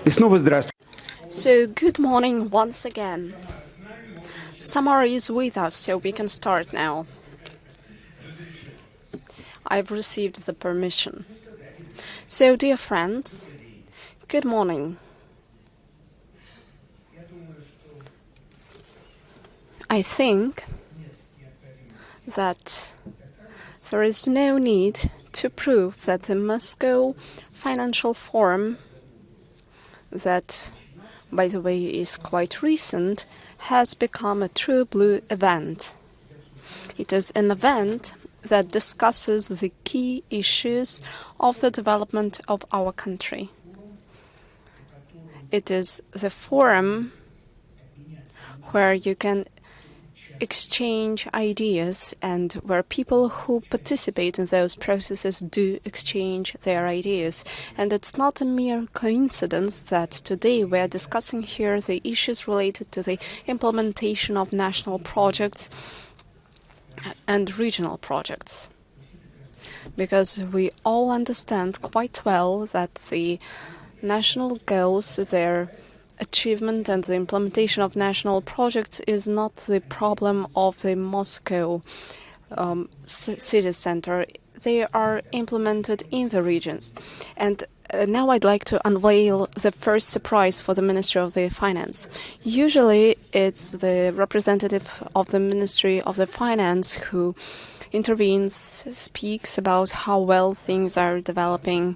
И снова здравствуйте. So, good morning once again. Samara is with us, so we can start now. I've received the permission. So, dear friends, good morning. I think that there is no need to prove that the Moscow Financial Forum, that, by the way, is quite recent, has become a true blue event. It is an event that discusses the key issues of the development of our country. It is the forum where you can exchange ideas and where people who participate in those processes do exchange their ideas. And it's not a mere coincidence that today we are discussing here the issues related to the implementation of national projects and regional projects. Because we all understand quite well that the national goals, their achievement and the implementation of national projects is not the problem of the Moscow city center. They are implemented in the regions. And now I'd like to unveil the first surprise for the Ministry of the Finance. Usually it's the representative of the Ministry of the Finance who intervenes, speaks about how well things are developing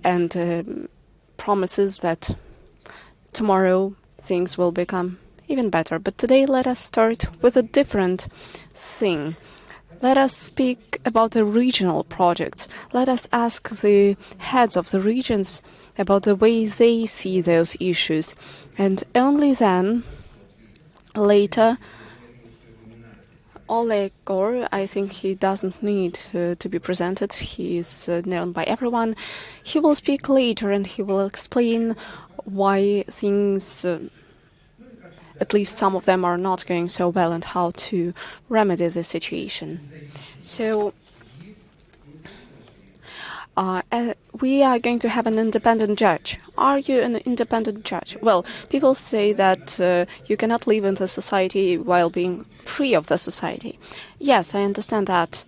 and promises that tomorrow things will become even better. But today let us start with a different thing. Let us speak about the regional projects. Let us ask the heads of the regions about the way they see those issues. And only then, later, Oleg Gor, I think he doesn't need to be presented. He is known by everyone. He will speak later and he will explain why things, at least some of them, are not going so well and how to remedy the situation. So we are going to have an independent judge. Are you an independent judge? Well, people say that you cannot live in the society while being free of the society. Yes, I understand that.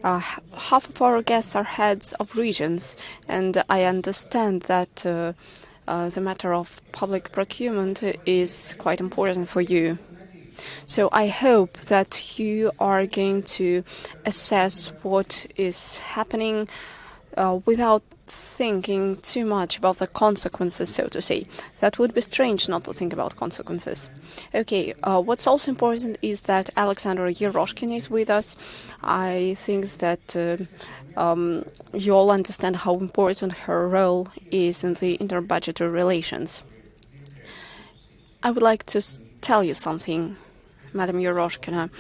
Half of our guests are heads of regions, and I understand that the matter of public procurement is quite important for you. So I hope that you are going to assess what is happening without thinking too much about the consequences, so to say. That would be strange not to think about consequences. Okay, what's also important is that Alexandra Yeroshkin is with us. I think that you all understand how important her role is in the interbudgetary relations. I would like to tell you something, Madam Yeroshkina.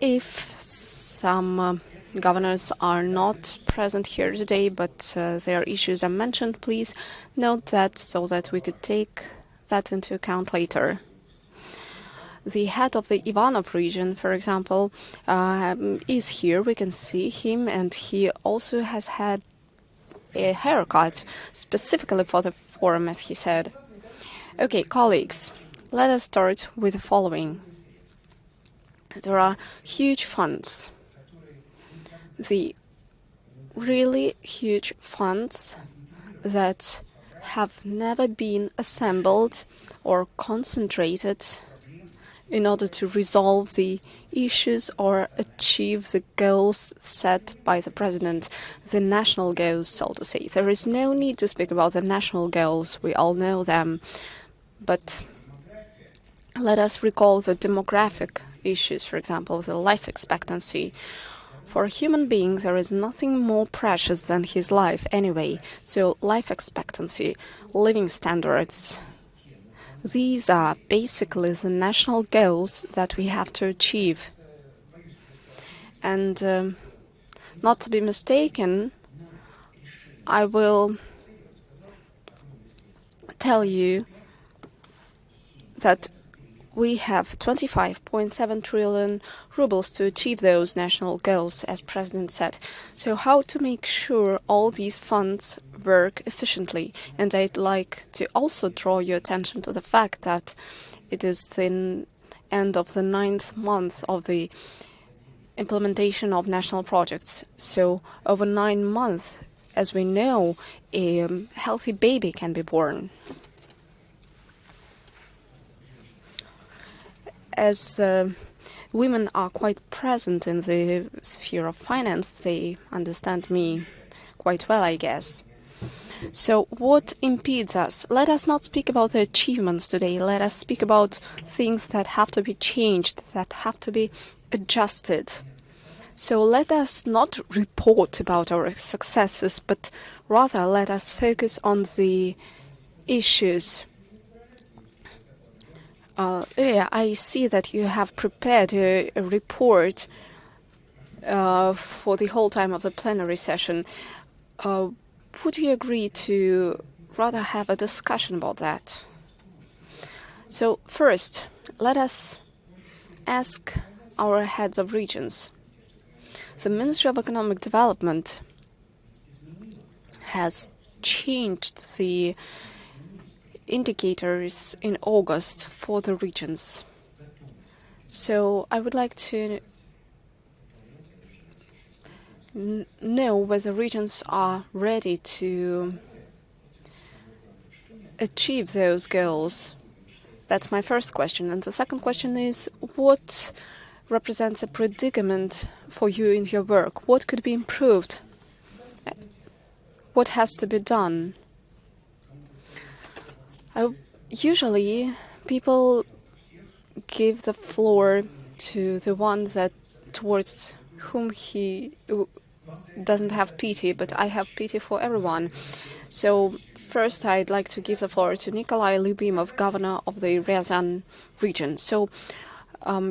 If some governors are not present here today, but their issues are mentioned, please note that so that we could take that into account later. The head of the Ivanov region, for example, is here. We can see him, and he also has had a haircut specifically for the forum, as he said. Okay, colleagues, let us start with the following. There are huge funds. The really huge funds that have never been assembled or concentrated in order to resolve the issues or achieve the goals set by the president, the national goals, so to say. There is no need to speak about the national goals, we all know them, but let us recall the demographic issues, for example, the life expectancy. For a human being, there is nothing more precious than his life anyway. So life expectancy, living standards, these are basically the national goals that we have to achieve. And not to be mistaken, I will tell you that we have 25.7 trillion rubles to achieve those national goals, as President said. So how to make sure all these funds work efficiently. And I'd like to also draw your attention to the fact that it is the end of the 9th month of the implementation of national projects. So over 9 months, as we know, a healthy baby can be born. As women are quite present in the sphere of finance, they understand me quite well, I guess. So what impedes us? Let us not speak about the achievements today. Let us speak about things that have to be changed, that have to be adjusted. So let us not report about our successes, but rather let us focus on the issues. Ilya, I see that you have prepared a report for the whole time of the plenary session. Would you agree to rather have a discussion about that? So first, let us ask our heads of regions. The Ministry of Economic Development has changed the indicators in August for the regions. So I would like to know whether regions are ready to achieve those goals. That's my first question. And the second question is, what represents a predicament for you in your work? What could be improved? What has to be done? Usually, people give the floor to the one that towards whom he doesn't have pity, but I have pity for everyone. So first, I'd like to give the floor to Nikolai Lyubimov, governor of the Ryazan region. So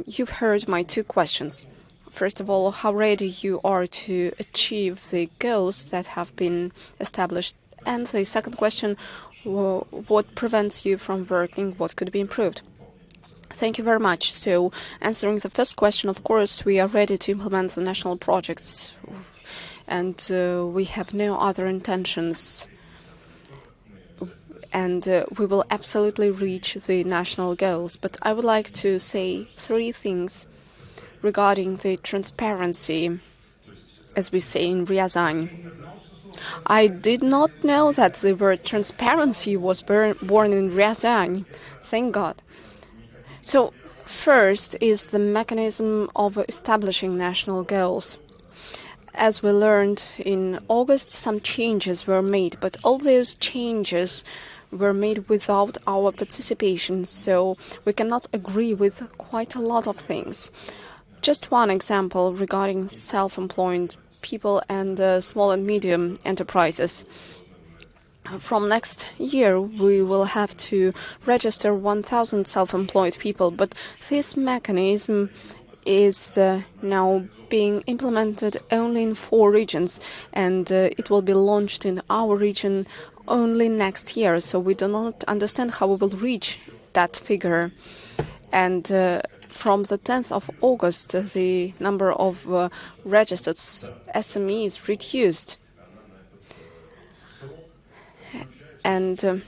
you've heard my two questions. First of all, how ready you are to achieve the goals that have been established. And the second question, what prevents you from working? What could be improved? Thank you very much. So answering the first question, of course, we are ready to implement the national projects, and we have no other intentions. And we will absolutely reach the national goals. But I would like to say 3 things regarding the transparency, as we say in Ryazan. I did not know that the word transparency was born in Ryazan. Thank God. So first is the mechanism of establishing national goals. As we learned in August, some changes were made, but all those changes were made without our participation, so we cannot agree with quite a lot of things. Just one example regarding self-employed people and small and medium enterprises. From next year, we will have to register 1,000 self-employed people, but this mechanism is now being implemented only in 4 regions, and it will be launched in our region only next year. So we do not understand how we will reach that figure. And from the 10th of August, the number of registered SMEs reduced. And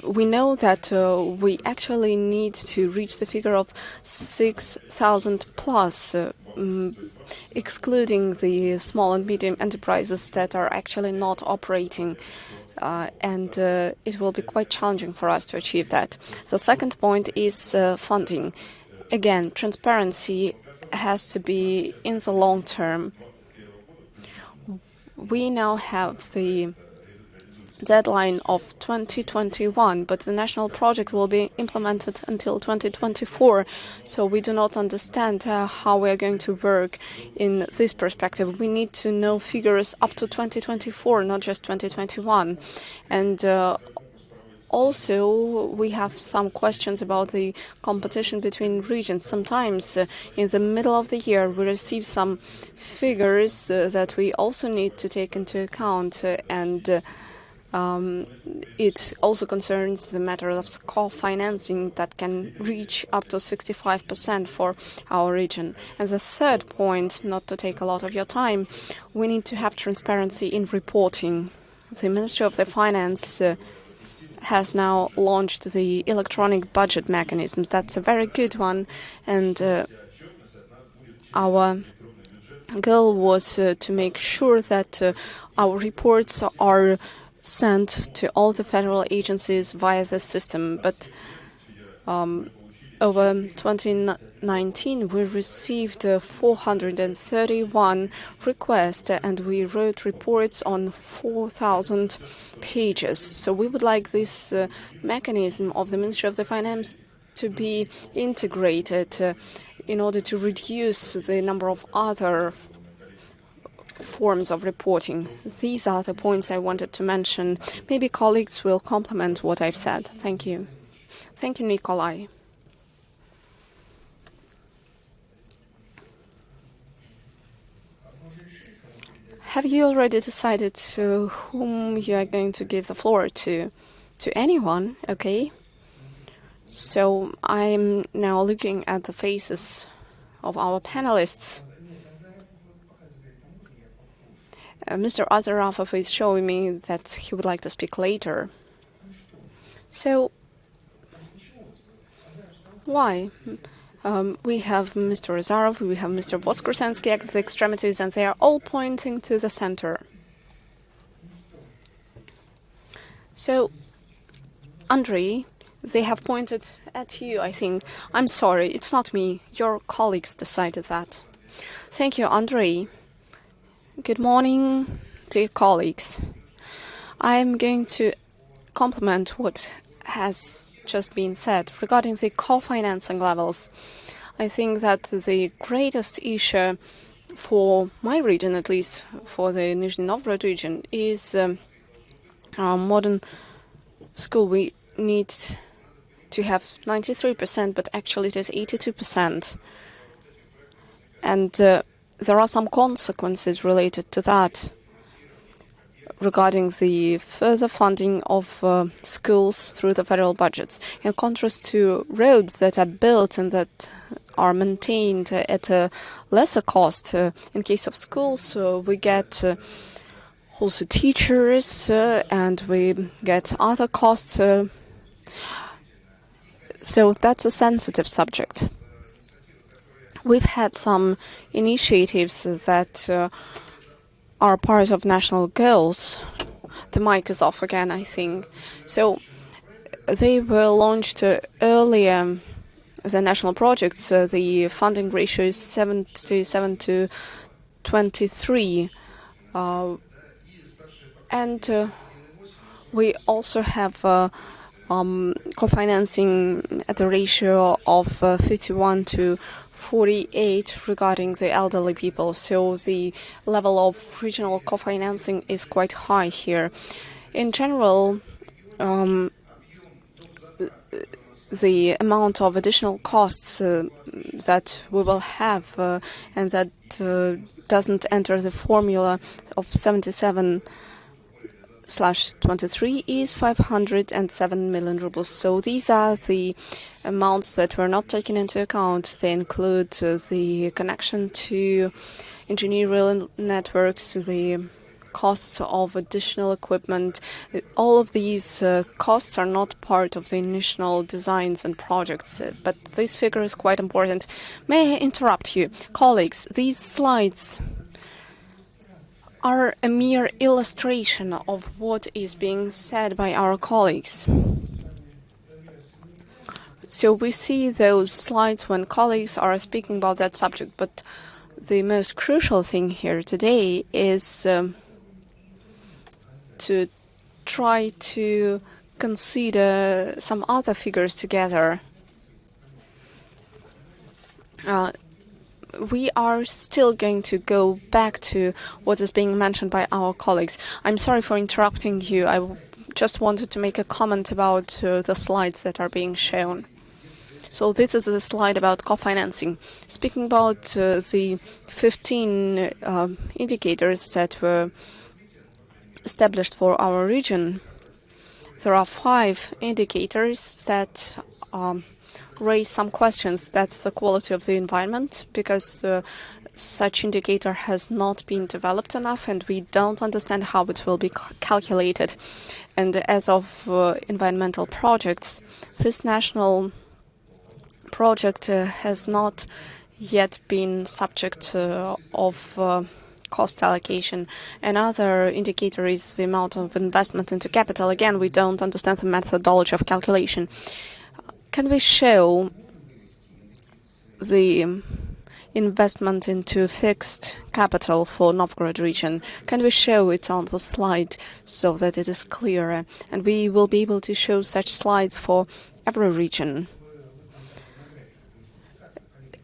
we know that we actually need to reach the figure of 6,000 plus, excluding the small and medium enterprises that are actually not operating. And it will be quite challenging for us to achieve that. The second point is funding. Again, transparency has to be in the long term. We now have the deadline of 2021, but the national project will be implemented until 2024. So we do not understand how we are going to work in this perspective. We need to know figures up to 2024, not just 2021. And also, we have some questions about the competition between regions. Sometimes, in the middle of the year, we receive some figures that we also need to take into account, and It also concerns the matter of co-financing that can reach up to 65% for our region. And the third point, not to take a lot of your time, we need to have transparency in reporting. The Ministry of the Finance has now launched the electronic budget mechanism. That's a very good one, and our goal was to make sure that our reports are sent to all the federal agencies via the system. But over 2019, we received 431 requests, and we wrote reports on 4,000 pages. So we would like this mechanism of the Ministry of the Finance to be integrated in order to reduce the number of other forms of reporting. These are the points I wanted to mention. Maybe colleagues will complement what I've said. Thank you. Thank you, Nikolai. Have you already decided to whom you are going to give the floor to? To anyone? Okay. So I'm now looking at the faces of our panelists. Mr. Azarafov is showing me that he would like to speak later. So why? We have Mr. Azarov, we have Mr. Voskresensky at the extremities, and they are all pointing to the center. So, Andrei, they have pointed at you, I think. I'm sorry, it's not me. Your colleagues decided that. Thank you, Andrei. Good morning, dear colleagues. I'm going to complement what has just been said regarding the co-financing levels. I think that the greatest issue for my region, at least for the Nizhny Novgorod region, is our modern school. We need to have 93%, but actually it is 82%. And there are some consequences related to that regarding the further funding of schools through the federal budgets, in contrast to roads that are built and that are maintained at a lesser cost. In case of schools, we get also teachers and we get other costs. So that's a sensitive subject. We've had some initiatives that are part of national goals. The mic is off again, I think. So they were launched earlier, the national projects. The funding ratio is 77 to 23. And we also have co-financing at the ratio of 51 to 48 regarding the elderly people. So the level of regional co-financing is quite high here. In general, the amount of additional costs that we will have and that doesn't enter the formula of 77/23 is 507 million rubles. So these are the amounts that were not taken into account. They include the connection to engineering networks, the costs of additional equipment. All of these costs are not part of the initial designs and projects, but this figure is quite important. May I interrupt you? Colleagues, these slides are a mere illustration of what is being said by our colleagues. So we see those slides when colleagues are speaking about that subject, but the most crucial thing here today is to try to consider some other figures together. We are still going to go back to what is being mentioned by our colleagues. I'm sorry for interrupting you. I just wanted to make a comment about the slides that are being shown. So this is a slide about co-financing. Speaking about the 15 indicators that were established for our region, there are 5 indicators that raise some questions. That's the quality of the environment, because such indicator has not been developed enough, and we don't understand how it will be calculated. And as of environmental projects, this national project has not yet been subject of cost allocation. Another indicator is the amount of investment into capital. Again, we don't understand the methodology of calculation. Can we show the investment into fixed capital for Novgorod region? Can we show it on the slide so that it is clearer? And we will be able to show such slides for every region.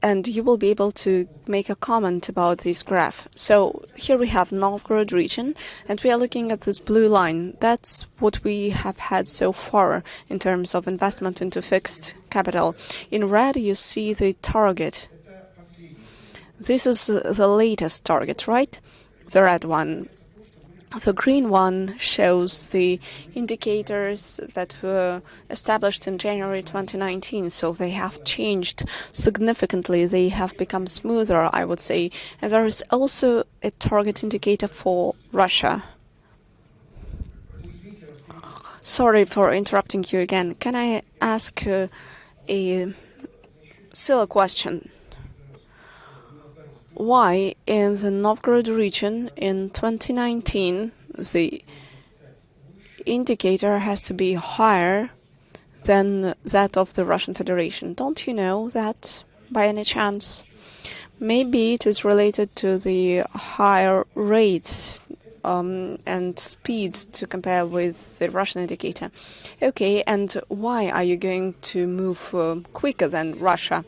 And you will be able to make a comment about this graph. So here we have Novgorod region, and we are looking at this blue line. That's what we have had so far in terms of investment into fixed capital. In red, you see the target. This is the latest target, right? The red one. The green one shows the indicators that were established in January 2019, so they have changed significantly. They have become smoother, I would say. And there is also a target indicator for Russia. Sorry for interrupting you again. Can I ask a silly question? Why in the Novgorod region in 2019 the indicator has to be higher than that of the Russian Federation? Don't you know that by any chance? Maybe it is related to the higher rates and speeds to compare with the Russian indicator. Okay, and why are you going to move quicker than Russia?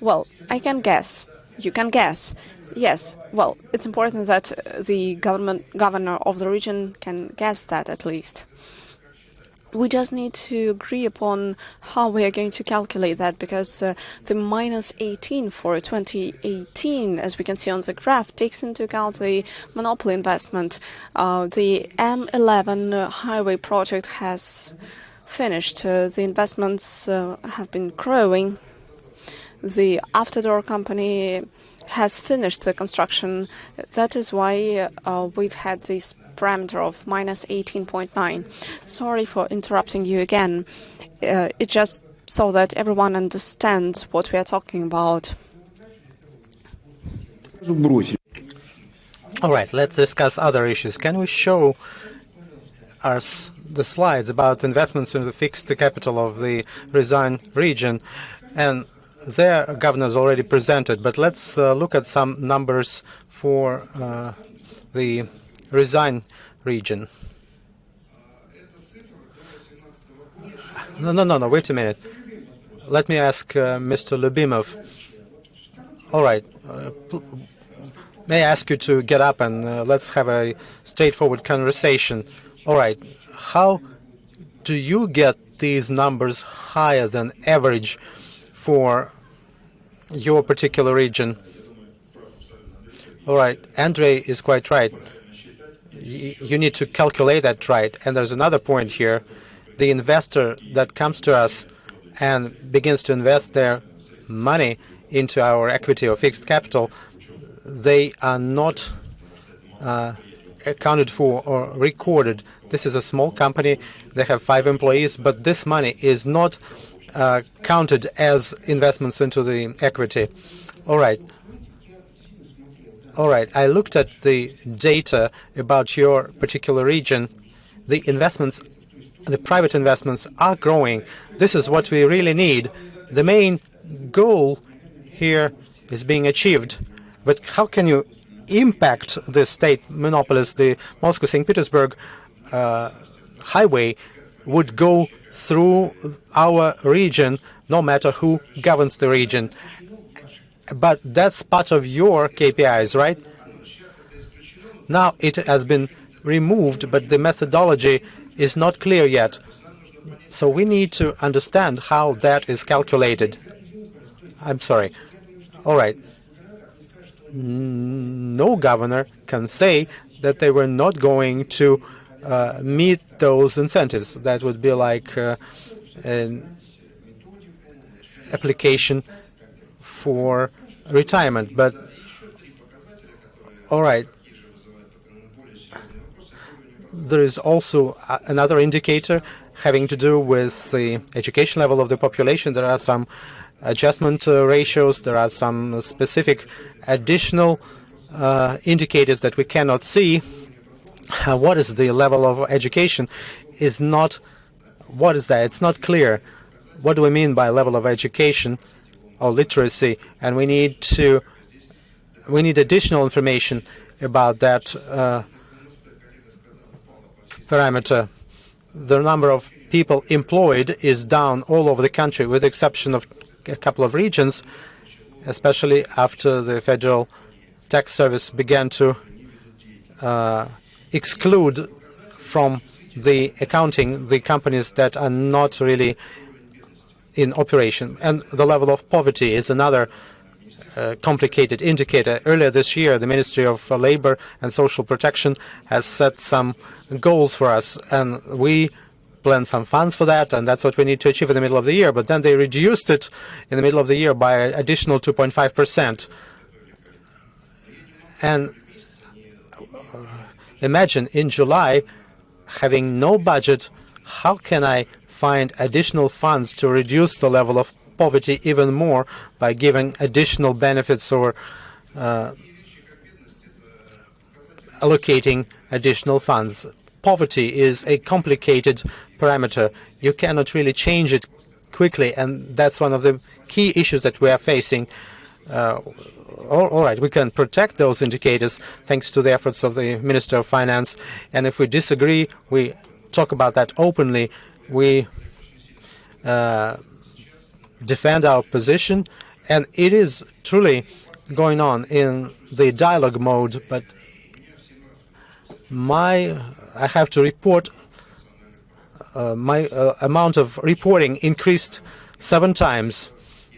Well, I can guess. You can guess. Yes, well, it's important that the governor of the region can guess that at least. We just need to agree upon how we are going to calculate that, because the minus 18 for 2018, as we can see on the graph, takes into account the monopoly investment. The M11 highway project has finished. The investments have been growing. The After-Door company has finished the construction. That is why we've had this parameter of minus 18.9. Sorry for interrupting you again. It's just so that everyone understands what we are talking about. All right, let's discuss other issues. Can we show us the slides about investments in the fixed capital of the Ryazan region? And their governors already presented, but let's look at some numbers for the Ryazan region. No, wait a minute. Let me ask Mr. Lubimov. All right. May I ask you to get up and let's have a straightforward conversation. All right. How do you get these numbers higher than average for your particular region? All right, Andrei is quite right. You need to calculate that right. And there's another point here. The investor that comes to us and begins to invest their money into our equity or fixed capital, they are not accounted for or recorded. This is a small company. They have 5 employees, but this money is not counted as investments into the equity. All right. I looked at the data about your particular region. The investments, the private investments are growing. This is what we really need. The main goal here is being achieved. But how can you impact the state monopolies? The Moscow-St. Petersburg highway would go through our region, no matter who governs the region. But that's part of your KPIs, right? Now it has been removed, but the methodology is not clear yet. So we need to understand how that is calculated. I'm sorry. All right. No governor can say that they were not going to meet those incentives. That would be like an application for retirement. But all right, there is also another indicator having to do with the education level of the population. There are some adjustment ratios. There are some specific additional indicators that we cannot see. What is the level of education is not, what is that? It's not clear. What do we mean by level of education or literacy? And we need additional information about that parameter. The number of people employed is down all over the country, with the exception of a couple of regions, especially after the Federal Tax Service began to exclude from the accounting the companies that are not really in operation. And the level of poverty is another complicated indicator. Earlier this year, the Ministry of Labor and Social Protection has set some goals for us, and we plan some funds for that, and that's what we need to achieve in the middle of the year. But then they reduced it in the middle of the year by an additional 2.5%. And imagine in July having no budget, how can I find additional funds to reduce the level of poverty even more by giving additional benefits or allocating additional funds? Poverty is a complicated parameter. You cannot really change it quickly, and that's one of the key issues that we are facing. All right, we can protect those indicators thanks to the efforts of the Minister of Finance, and if we disagree, we talk about that openly. We defend our position, and it is truly going on in the dialogue mode, but I have to report, my amount of reporting increased 7 times.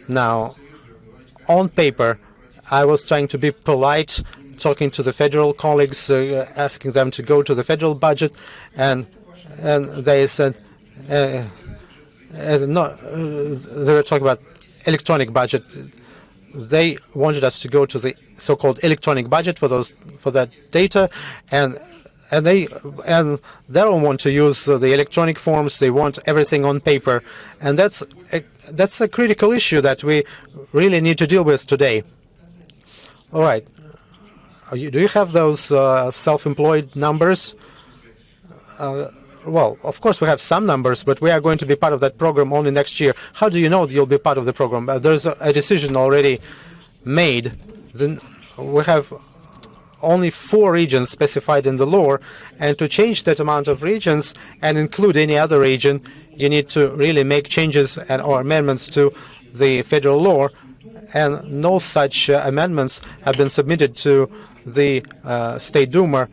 Now, on paper, I was trying to be polite, talking to the federal colleagues, asking them to go to the federal budget, and they said, no, they were talking about electronic budget. They wanted us to go to the so-called electronic budget for that data, and they don't want to use the electronic forms. They want everything on paper, and that's a critical issue that we really need to deal with today. All right, do you have those self-employed numbers? Well, of course we have some numbers, but we are going to be part of that program only next year. How do you know you'll be part of the program? There's a decision already made. Then we have only 4 regions specified in the law, and to change that amount of regions and include any other region, you need to really make changes or amendments to the federal law, and no such amendments have been submitted to the State Duma,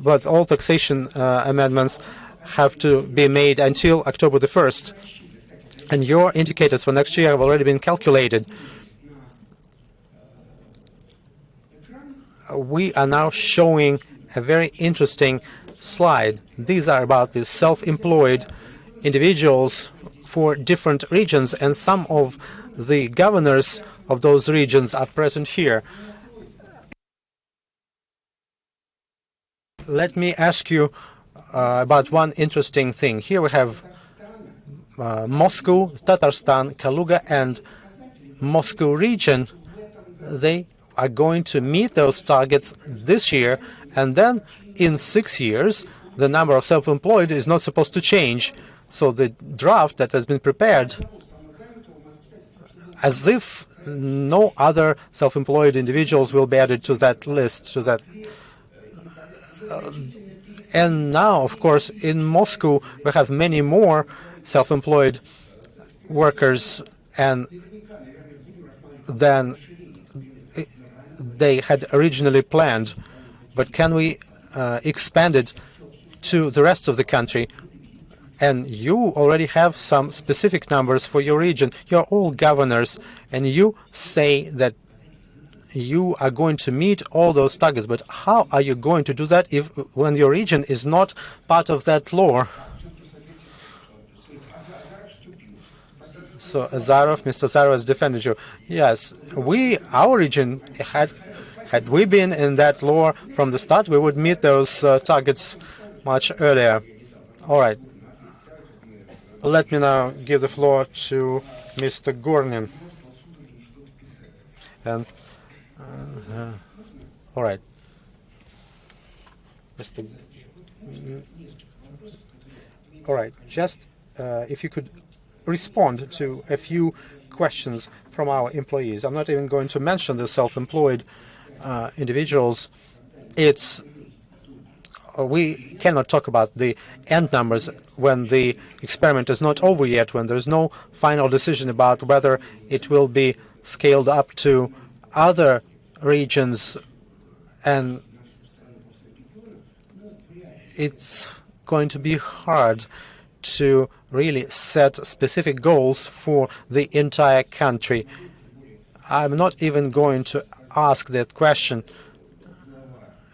but all taxation amendments have to be made until October the 1st. And your indicators for next year have already been calculated. We are now showing a very interesting slide. These are about the self-employed individuals for different regions, and some of the governors of those regions are present here. Let me ask you about one interesting thing. Here we have Moscow, Tatarstan, Kaluga, and Moscow region. They are going to meet those targets this year, and then in 6 years, the number of self-employed is not supposed to change. So the draft that has been prepared, as if no other self-employed individuals will be added to that list, and now, of course, in Moscow, we have many more self-employed workers than they had originally planned. But can we expand it to the rest of the country? And you already have some specific numbers for your region. You're all governors, and you say that you are going to meet all those targets. But how are you going to do that when your region is not part of that law? So Mr. Azarov has defended you. Yes, our region had we been in that law from the start, we would meet those targets much earlier. All right. Let me now give the floor to Mr. Gornin. And all right, Mr. All right, just if you could respond to a few questions from our employees. I'm not even going to mention the self-employed individuals. We cannot talk about the end numbers when the experiment is not over yet, when there's no final decision about whether it will be scaled up to other regions, and it's going to be hard to really set specific goals for the entire country. I'm not even going to ask that question,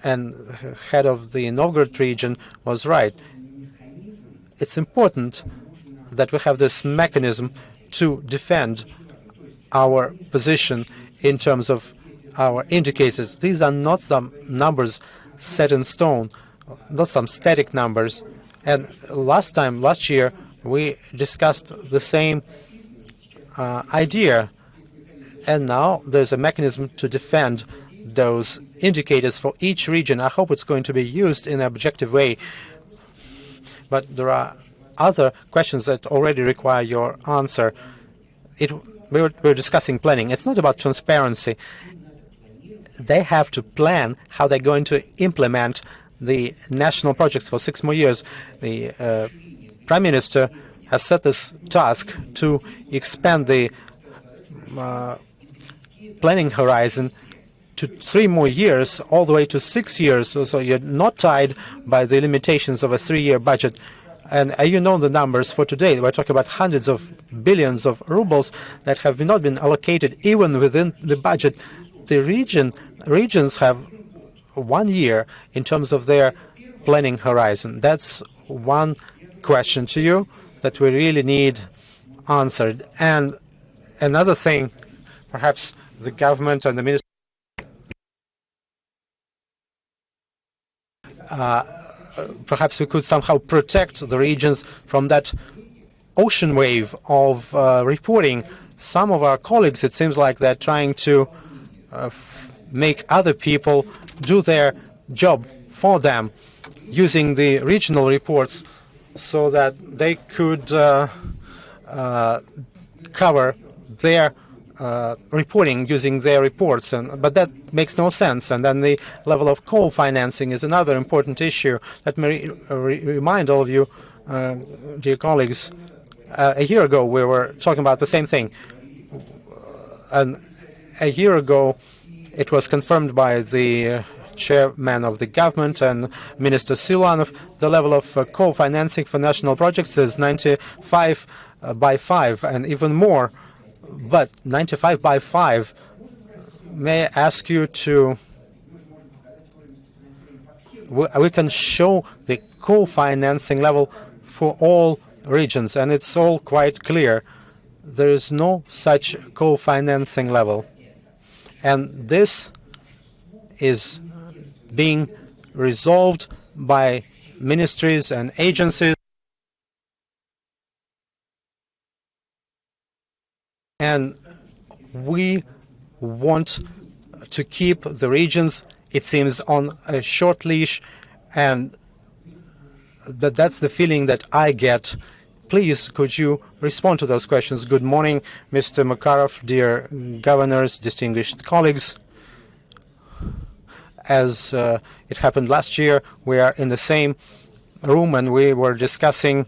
and the head of the Novgorod region was right. It's important that we have this mechanism to defend our position in terms of our indicators. These are not some numbers set in stone, not some static numbers. And last year, we discussed the same idea. And now there's a mechanism to defend those indicators for each region. I hope it's going to be used in an objective way. But there are other questions that already require your answer. We're discussing planning. It's not about transparency. They have to plan how they're going to implement the national projects for 6 more years. The Prime Minister has set this task to expand the planning horizon to 3 more years, all the way to 6 years. So you're not tied by the limitations of a 3-year budget. And you know the numbers for today. We're talking about hundreds of billions of rubles that have not been allocated even within the budget. The regions have 1 year in terms of their planning horizon. That's one question to you that we really need answered. And another thing, perhaps the government and the minister perhaps we could somehow protect the regions from that ocean wave of reporting. Some of our colleagues, it seems like they're trying to make other people do their job for them using the regional reports so that they could cover their reporting using their reports, but that makes no sense. And then the level of co-financing is another important issue. Let me remind all of you, dear colleagues, a year ago we were talking about the same thing. And a year ago it was confirmed by the chairman of the government and Minister Silanov. The level of co-financing for national projects is 95/5 and even more. But 95/5, may I ask you to, we can show the co-financing level for all regions, and it's all quite clear. There is no such co-financing level. And this is being resolved by ministries and agencies. And we want to keep the regions, it seems, on a short leash, and that's the feeling that I get. Please, could you respond to those questions? Good morning, Mr. Makarov, dear governors, distinguished colleagues. As it happened last year, we are in the same room and we were discussing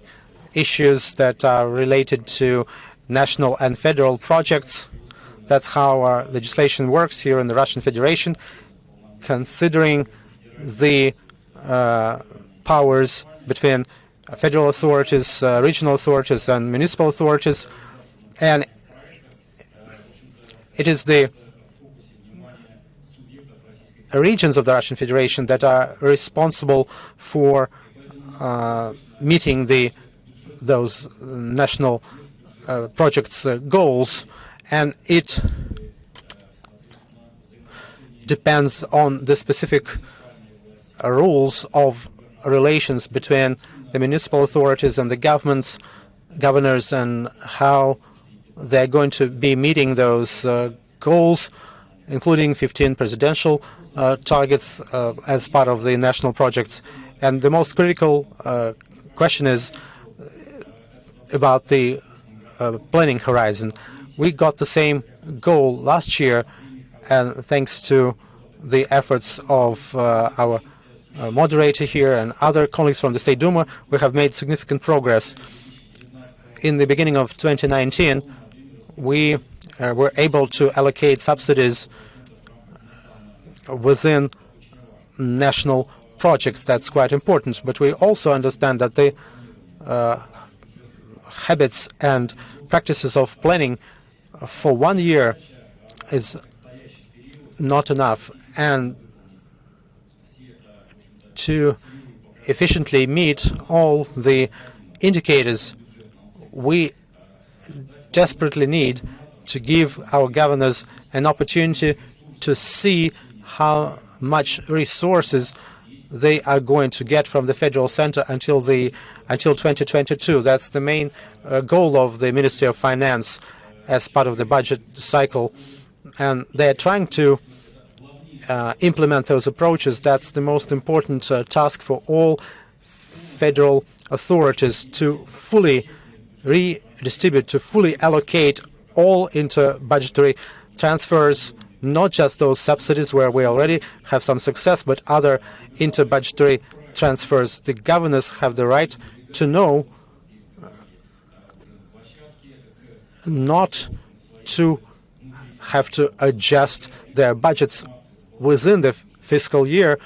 issues that are related to national and federal projects. That's how our legislation works here in the Russian Federation, considering the powers between federal authorities, regional authorities, and municipal authorities. And it is the regions of the Russian Federation that are responsible for meeting those national projects' goals, and it depends on the specific rules of relations between the municipal authorities and the governors, and how they're going to be meeting those goals, including 15 presidential targets as part of the national projects. And the most critical question is about the planning horizon. We got the same goal last year, and thanks to the efforts of our moderator here and other colleagues from the State Duma, we have made significant progress. In the beginning of 2019, we were able to allocate subsidies within national projects. That's quite important. But we also understand that the habits and practices of planning for 1 year is not enough, and to efficiently meet all the indicators, we desperately need to give our governors an opportunity to see how much resources they are going to get from the federal center until 2022. That's the main goal of the Ministry of Finance as part of the budget cycle, and they're trying to implement those approaches. That's the most important task for all federal authorities, to fully redistribute, to fully allocate all inter-budgetary transfers, not just those subsidies where we already have some success, but other inter-budgetary transfers. The governors have the right to know, not to have to adjust their budgets within the fiscal year.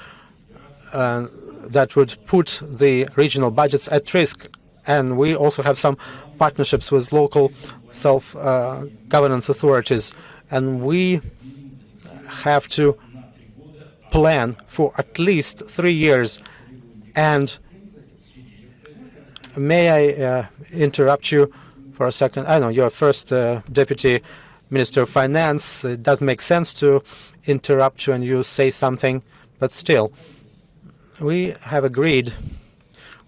That would put the regional budgets at risk. And we also have some partnerships with local self-governance authorities. And we have to plan for at least 3 years. And may I interrupt you for a second? I know you're first Deputy Minister of Finance. It doesn't make sense to interrupt you and you say something, but still, we have agreed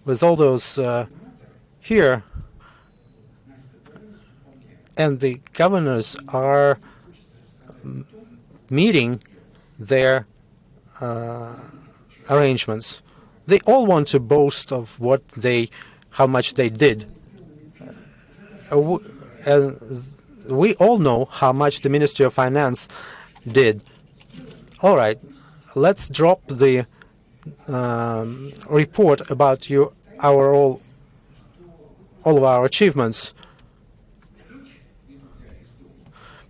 with all those here, and the governors are meeting their arrangements. They all want to boast of how much they did. And we all know how much the Ministry of Finance did. All right, let's drop the report about all of our achievements.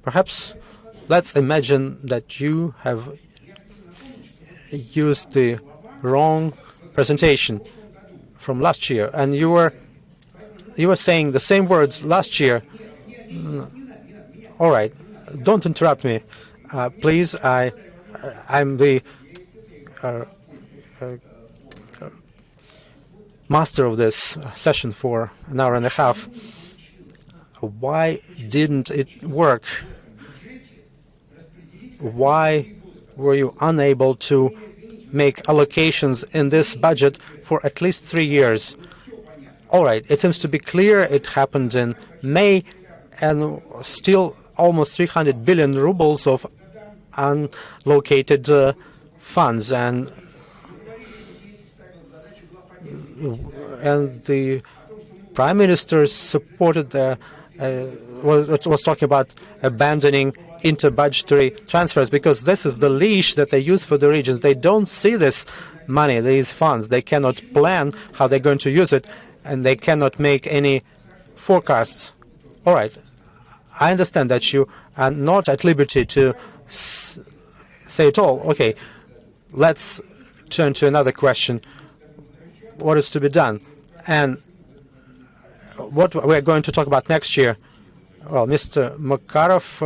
Perhaps let's imagine that you have used the wrong presentation from last year, and you were saying the same words last year. All right, don't interrupt me, please. I'm the master of this session for an hour and a half. Why didn't it work? Why were you unable to make allocations in this budget for at least 3 years? All right, it seems to be clear. It happened in May, and still almost 300 billion rubles of unallocated funds, and the Prime Minister supported was talking about abandoning inter-budgetary transfers, because this is the leash that they use for the regions. They don't see this money, these funds. They cannot plan how they're going to use it, and they cannot make any forecasts. All right, I understand that you are not at liberty to say it all. Okay, let's turn to another question. What is to be done? And what we're going to talk about next year. Well, Mr. Makarov,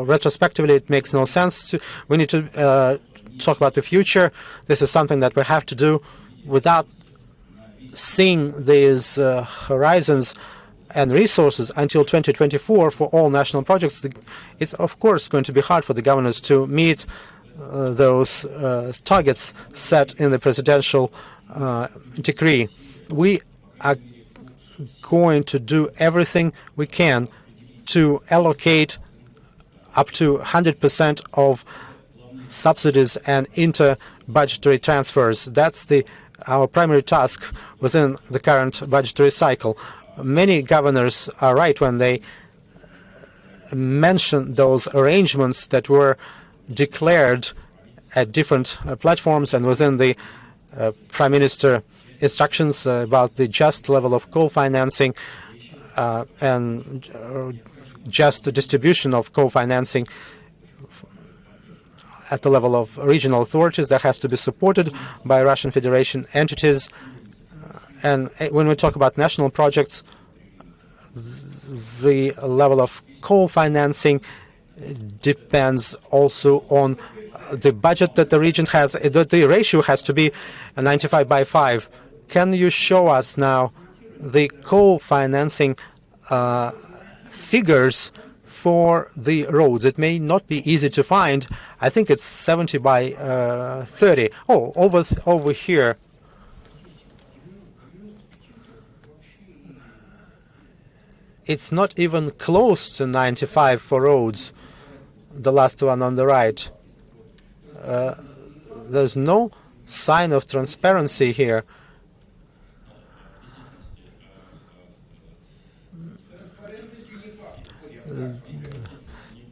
retrospectively, it makes no sense. We need to talk about the future. This is something that we have to do without seeing these horizons and resources until 2024 for all national projects. It's, of course, going to be hard for the governors to meet those targets set in the presidential decree. We are going to do everything we can to allocate up to 100% of subsidies and inter-budgetary transfers. That's our primary task within the current budgetary cycle. Many governors are right when they mention those arrangements that were declared at different platforms and within the Prime Minister instructions about the just level of co-financing and just distribution of co-financing at the level of regional authorities that has to be supported by Russian Federation entities. And when we talk about national projects, the level of co-financing depends also on the budget that the region has. The ratio has to be 95/5. Can you show us now the co-financing figures for the roads? It may not be easy to find. I think it's 70/30. Oh, over here. It's not even close to 95 for roads, the last one on the right. There's no sign of transparency here.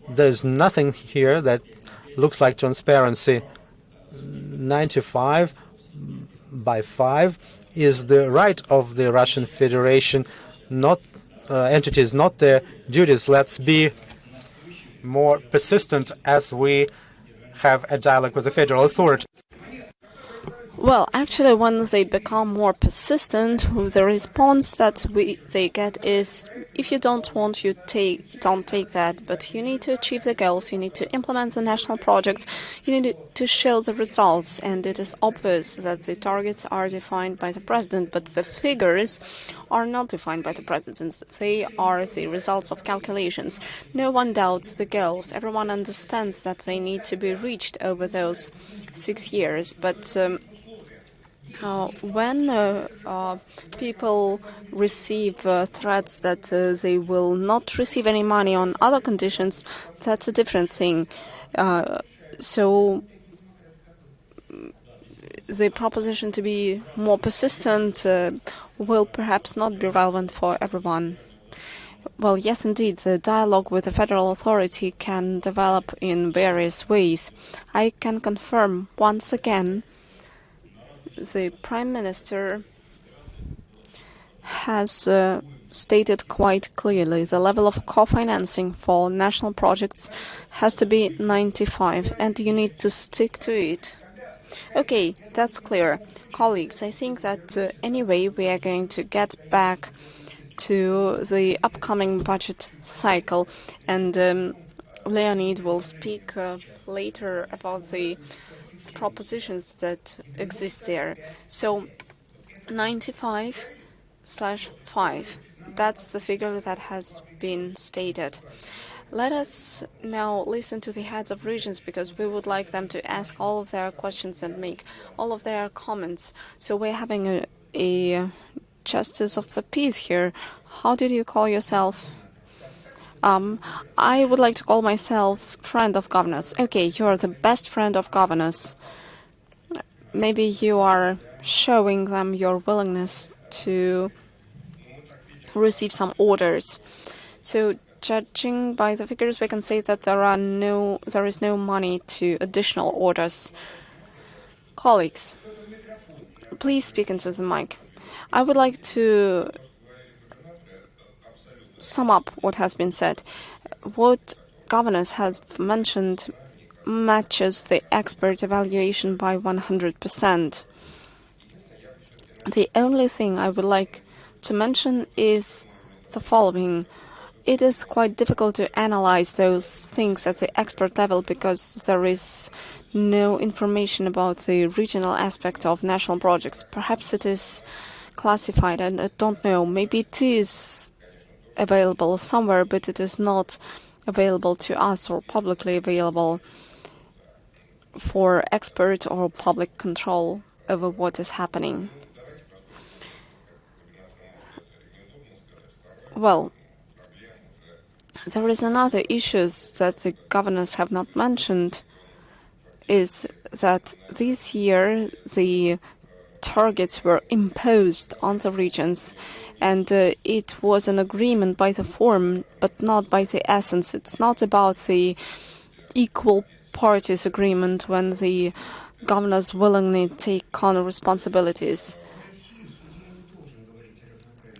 There's nothing here that looks like transparency. 95/5 is the right of the Russian Federation, not entities, not their duties. Let's be more persistent as we have a dialogue with the federal authorities. Well, actually, when they become more persistent, the response that they get is, if you don't want, don't take that. But you need to achieve the goals. You need to implement the national projects. You need to show the results. And it is obvious that the targets are defined by the president, but the figures are not defined by the president. They are the results of calculations. No one doubts the goals. Everyone understands that they need to be reached over those 6 years. But when people receive threats that they will not receive any money on other conditions, that's a different thing. So the proposition to be more persistent will perhaps not be relevant for everyone. Well, yes, indeed, the dialogue with the federal authority can develop in various ways. I can confirm once again the Prime Minister has stated quite clearly the level of co-financing for national projects has to be 95, and you need to stick to it. Okay, that's clear. Colleagues, I think that anyway we are going to get back to the upcoming budget cycle, and Leonid will speak later about the propositions that exist there. So 95/5, that's the figure that has been stated. Let us now listen to the heads of regions, because we would like them to ask all of their questions and make all of their comments. So we're having a justice of the peace here. How did you call yourself? I would like to call myself friend of governors. Okay, you're the best friend of governors. Maybe you are showing them your willingness to receive some orders. So judging by the figures, we can say that there is no money to additional orders. Colleagues, please speak into the mic. I would like to sum up what has been said. What governors have mentioned matches the expert evaluation by 100%. The only thing I would like to mention is the following. It is quite difficult to analyze those things at the expert level because there is no information about the regional aspect of national projects. Perhaps it is classified, and I don't know. Maybe it is available somewhere, but it is not available to us or publicly available for expert or public control over what is happening. Well, there is another issue that the governors have not mentioned, is that this year the targets were imposed on the regions, and it was an agreement by the form, but not by the essence. It's not about the equal parties agreement when the governors willingly take on responsibilities.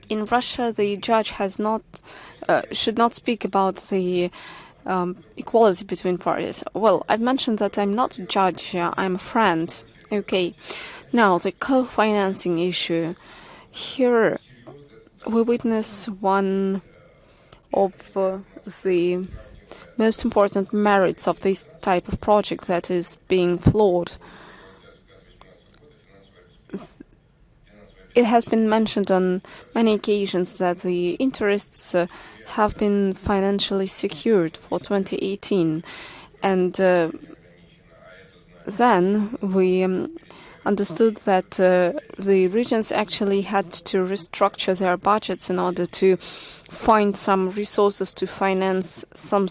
In Russia, the judge has not should not speak about the equality between parties. Well, I've mentioned that I'm not a judge, I'm a friend. Okay. Now, the co-financing issue. Here, we witness one of the most important merits of this type of project that is being flawed. It has been mentioned on many occasions that the interests have been financially secured for 2018. And then we understood that the regions actually had to restructure their budgets in order to find some resources to finance some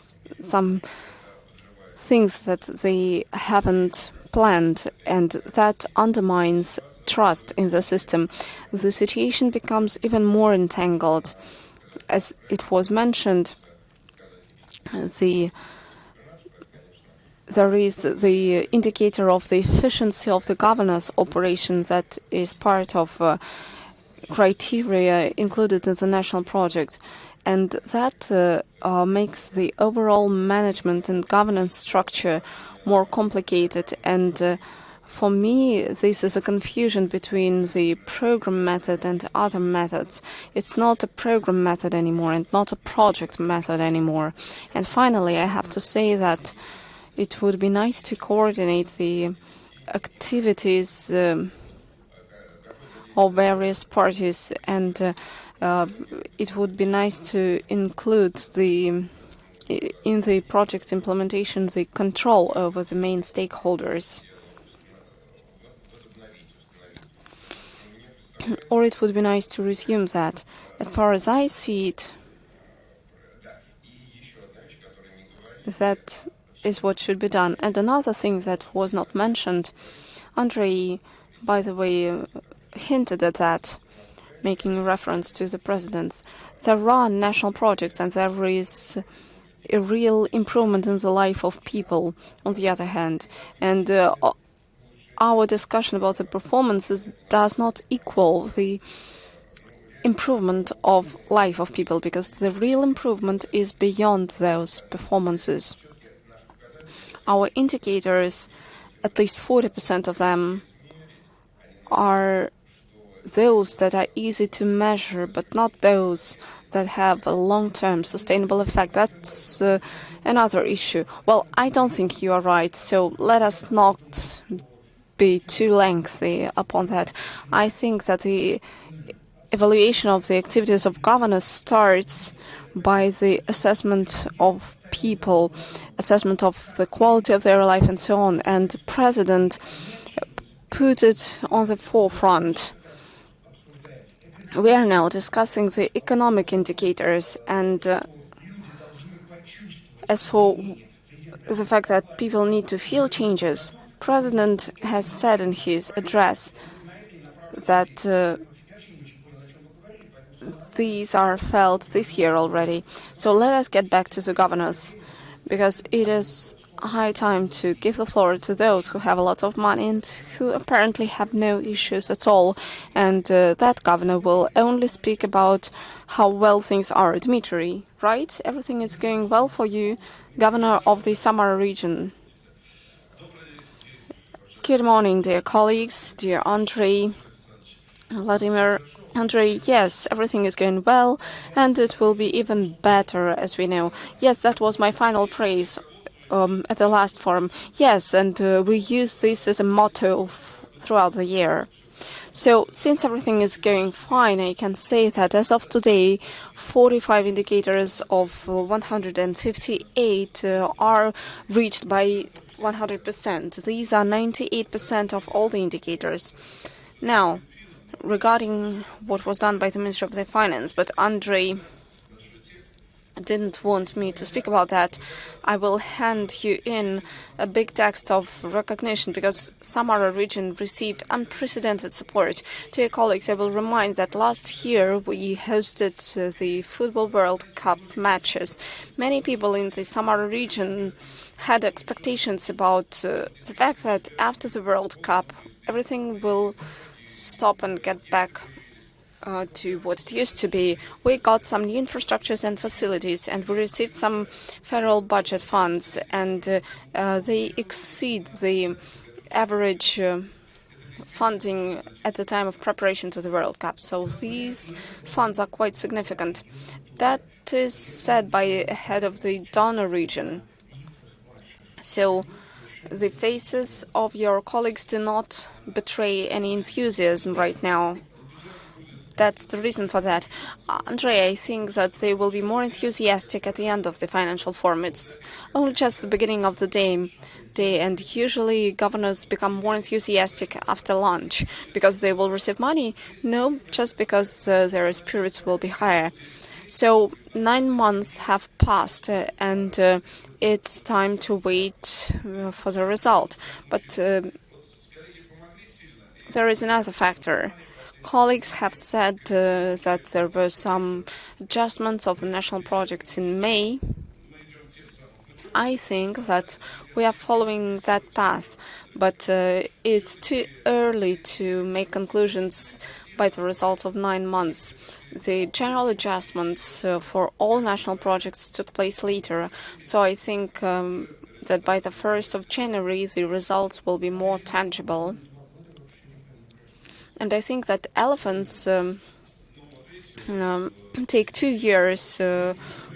things that they haven't planned, and that undermines trust in the system. The situation becomes even more entangled. As it was mentioned, there is the indicator of the efficiency of the governor's operation that is part of criteria included in the national project. And that makes the overall management and governance structure more complicated. And for me, this is a confusion between the program method and other methods. It's not a program method anymore and not a project method anymore. And finally, I have to say that it would be nice to coordinate the activities of various parties, and it would be nice to include in the project implementation the control over the main stakeholders. Or it would be nice to resume that. As far as I see it, that is what should be done. And another thing that was not mentioned, Andrei, by the way, hinted at that, making reference to the presidents. There are national projects and there is a real improvement in the life of people, on the other hand. And our discussion about the performances does not equal the improvement of life of people, because the real improvement is beyond those performances. Our indicators, at least 40% of them, are those that are easy to measure, but not those that have a long-term sustainable effect. That's another issue. Well, I don't think you are right, so let us not be too lengthy upon that. I think that the evaluation of the activities of governors starts by the assessment of people, assessment of the quality of their life and so on, and the president put it on the forefront. We are now discussing the economic indicators, and as for the fact that people need to feel changes, President has said in his address that these are felt this year already. So let us get back to the governors, because it is high time to give the floor to those who have a lot of money and who apparently have no issues at all. And that governor will only speak about how well things are. Dmitry, right? Everything is going well for you, governor of the Samara region. Good morning, dear colleagues, dear Andrei. Vladimir, Andrei, yes, everything is going well, and it will be even better, as we know. Yes, that was my final phrase at the last forum. Yes, and we use this as a motto throughout the year. So, since everything is going fine, I can say that as of today, 45 indicators of 158 are reached by 100%. These are 98% of all the indicators. Now, regarding what was done by the Minister of the Finance, but Andrei didn't want me to speak about that, I will hand you in a big text of recognition because Samara region received unprecedented support. To your colleagues, I will remind that last year we hosted the Football World Cup matches. Many people in the Samara region had expectations about the fact that after the World Cup, everything will stop and get back to what it used to be. We got some new infrastructures and facilities, and we received some federal budget funds, and they exceed the average funding at the time of preparation to the World Cup. So these funds are quite significant. That is said by a head of the donor region. So the faces of your colleagues do not betray any enthusiasm right now. That's the reason for that. Andrei, I think that they will be more enthusiastic at the end of the financial forum. It's only just the beginning of the day, and usually governors become more enthusiastic after lunch because they will receive money. No, just because their spirits will be higher. So 9 months have passed, and it's time to wait for the result. But there is another factor. Colleagues have said that there were some adjustments of the national projects in May. I think that we are following that path, but it's too early to make conclusions by the results of 9 months. The general adjustments for all national projects took place later, so I think that by the 1st of January the results will be more tangible. And I think that elephants take 2 years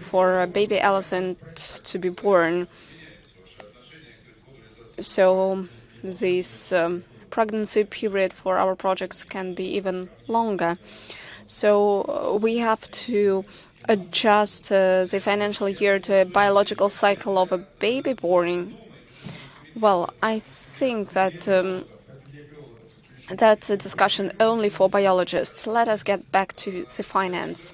for a baby elephant to be born. So this pregnancy period for our projects can be even longer. So we have to adjust the financial year to a biological cycle of a baby born. Well, I think that that's a discussion only for biologists. Let us get back to the finance.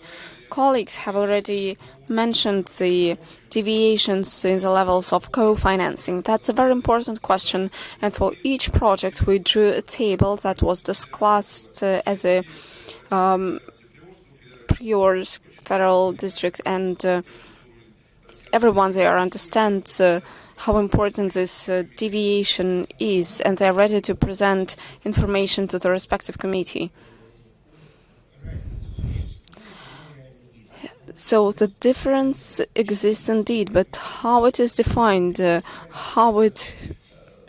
Colleagues have already mentioned the deviations in the levels of co-financing. That's a very important question, and for each project we drew a table that was discussed as a prior federal district, and everyone there understands how important this deviation is, and they are ready to present information to the respective committee. So the difference exists indeed, but how it is defined, how it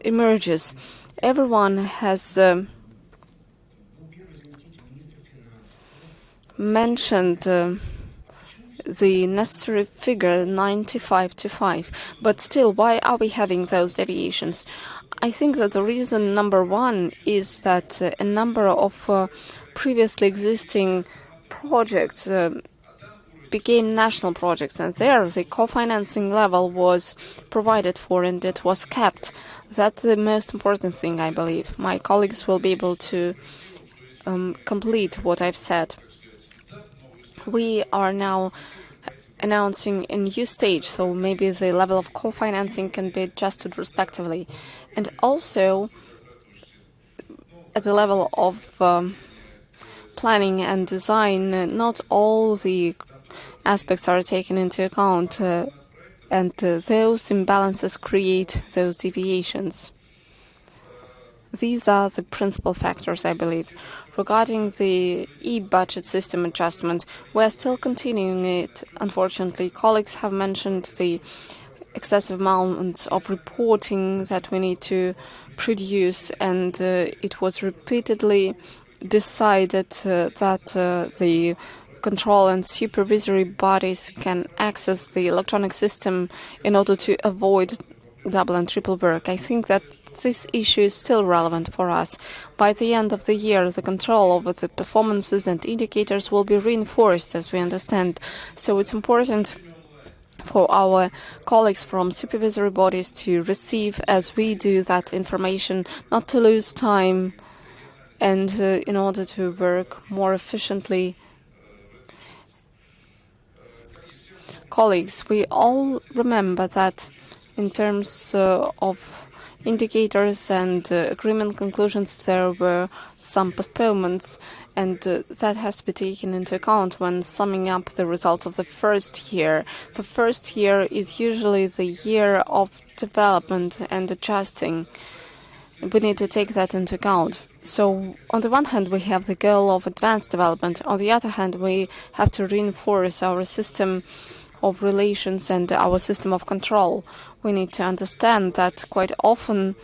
emerges, everyone has mentioned the necessary figure 95-5. But still, why are we having those deviations? I think that the reason number one is that a number of previously existing projects became national projects, and there the co-financing level was provided for and it was kept. That's the most important thing, I believe. My colleagues will be able to complete what I've said. We are now announcing a new stage, so maybe the level of co-financing can be adjusted respectively. And also, at the level of planning and design, not all the aspects are taken into account, and those imbalances create those deviations. These are the principal factors, I believe. Regarding the e-budget system adjustment, we are still continuing it. Unfortunately, colleagues have mentioned the excessive amount of reporting that we need to produce, and it was repeatedly decided that the control and supervisory bodies can access the electronic system in order to avoid double and triple work. I think that this issue is still relevant for us. By the end of the year, the control over the performances and indicators will be reinforced, as we understand. So it's important for our colleagues from supervisory bodies to receive, as we do, that information, not to lose time, and in order to work more efficiently. Colleagues, we all remember that in terms of indicators and agreement conclusions, there were some postponements, and that has to be taken into account when summing up the results of the first year. The first year is usually the year of development and adjusting. We need to take that into account. So, on the one hand, we have the goal of advanced development. On the other hand, we have to reinforce our system of relations and our system of control. We need to understand that quite often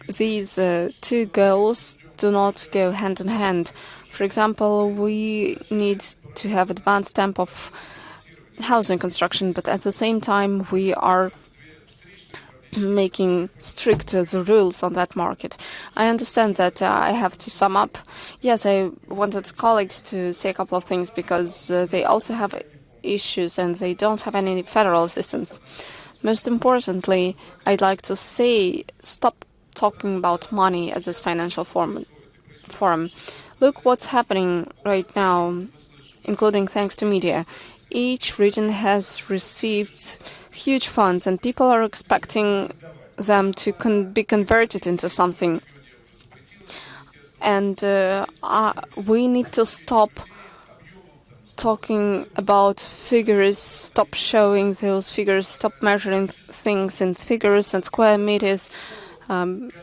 these two goals do not go hand in hand. For example, we need to have advanced tempo of housing construction, but at the same time we are making stricter the rules on that market. I understand that I have to sum up. Yes, I wanted colleagues to say a couple of things because they also have issues and they don't have any federal assistance. Most importantly, I'd like to say stop talking about money at this financial forum. Look what's happening right now, including thanks to media. Each region has received huge funds and people are expecting them to be converted into something. And we need to stop talking about figures, stop showing those figures, stop measuring things in figures and square meters, and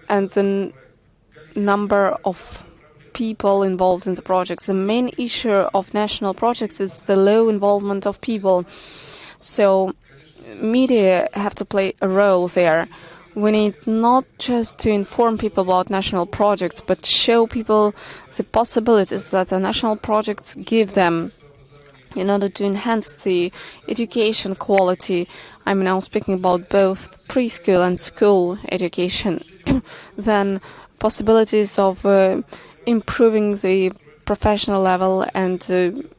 the number of people involved in the projects. The main issue of national projects is the low involvement of people. So media have to play a role there. We need not just to inform people about national projects, but show people the possibilities that the national projects give them in order to enhance the education quality. I'm now speaking about both preschool and school education. Then possibilities of improving the professional level and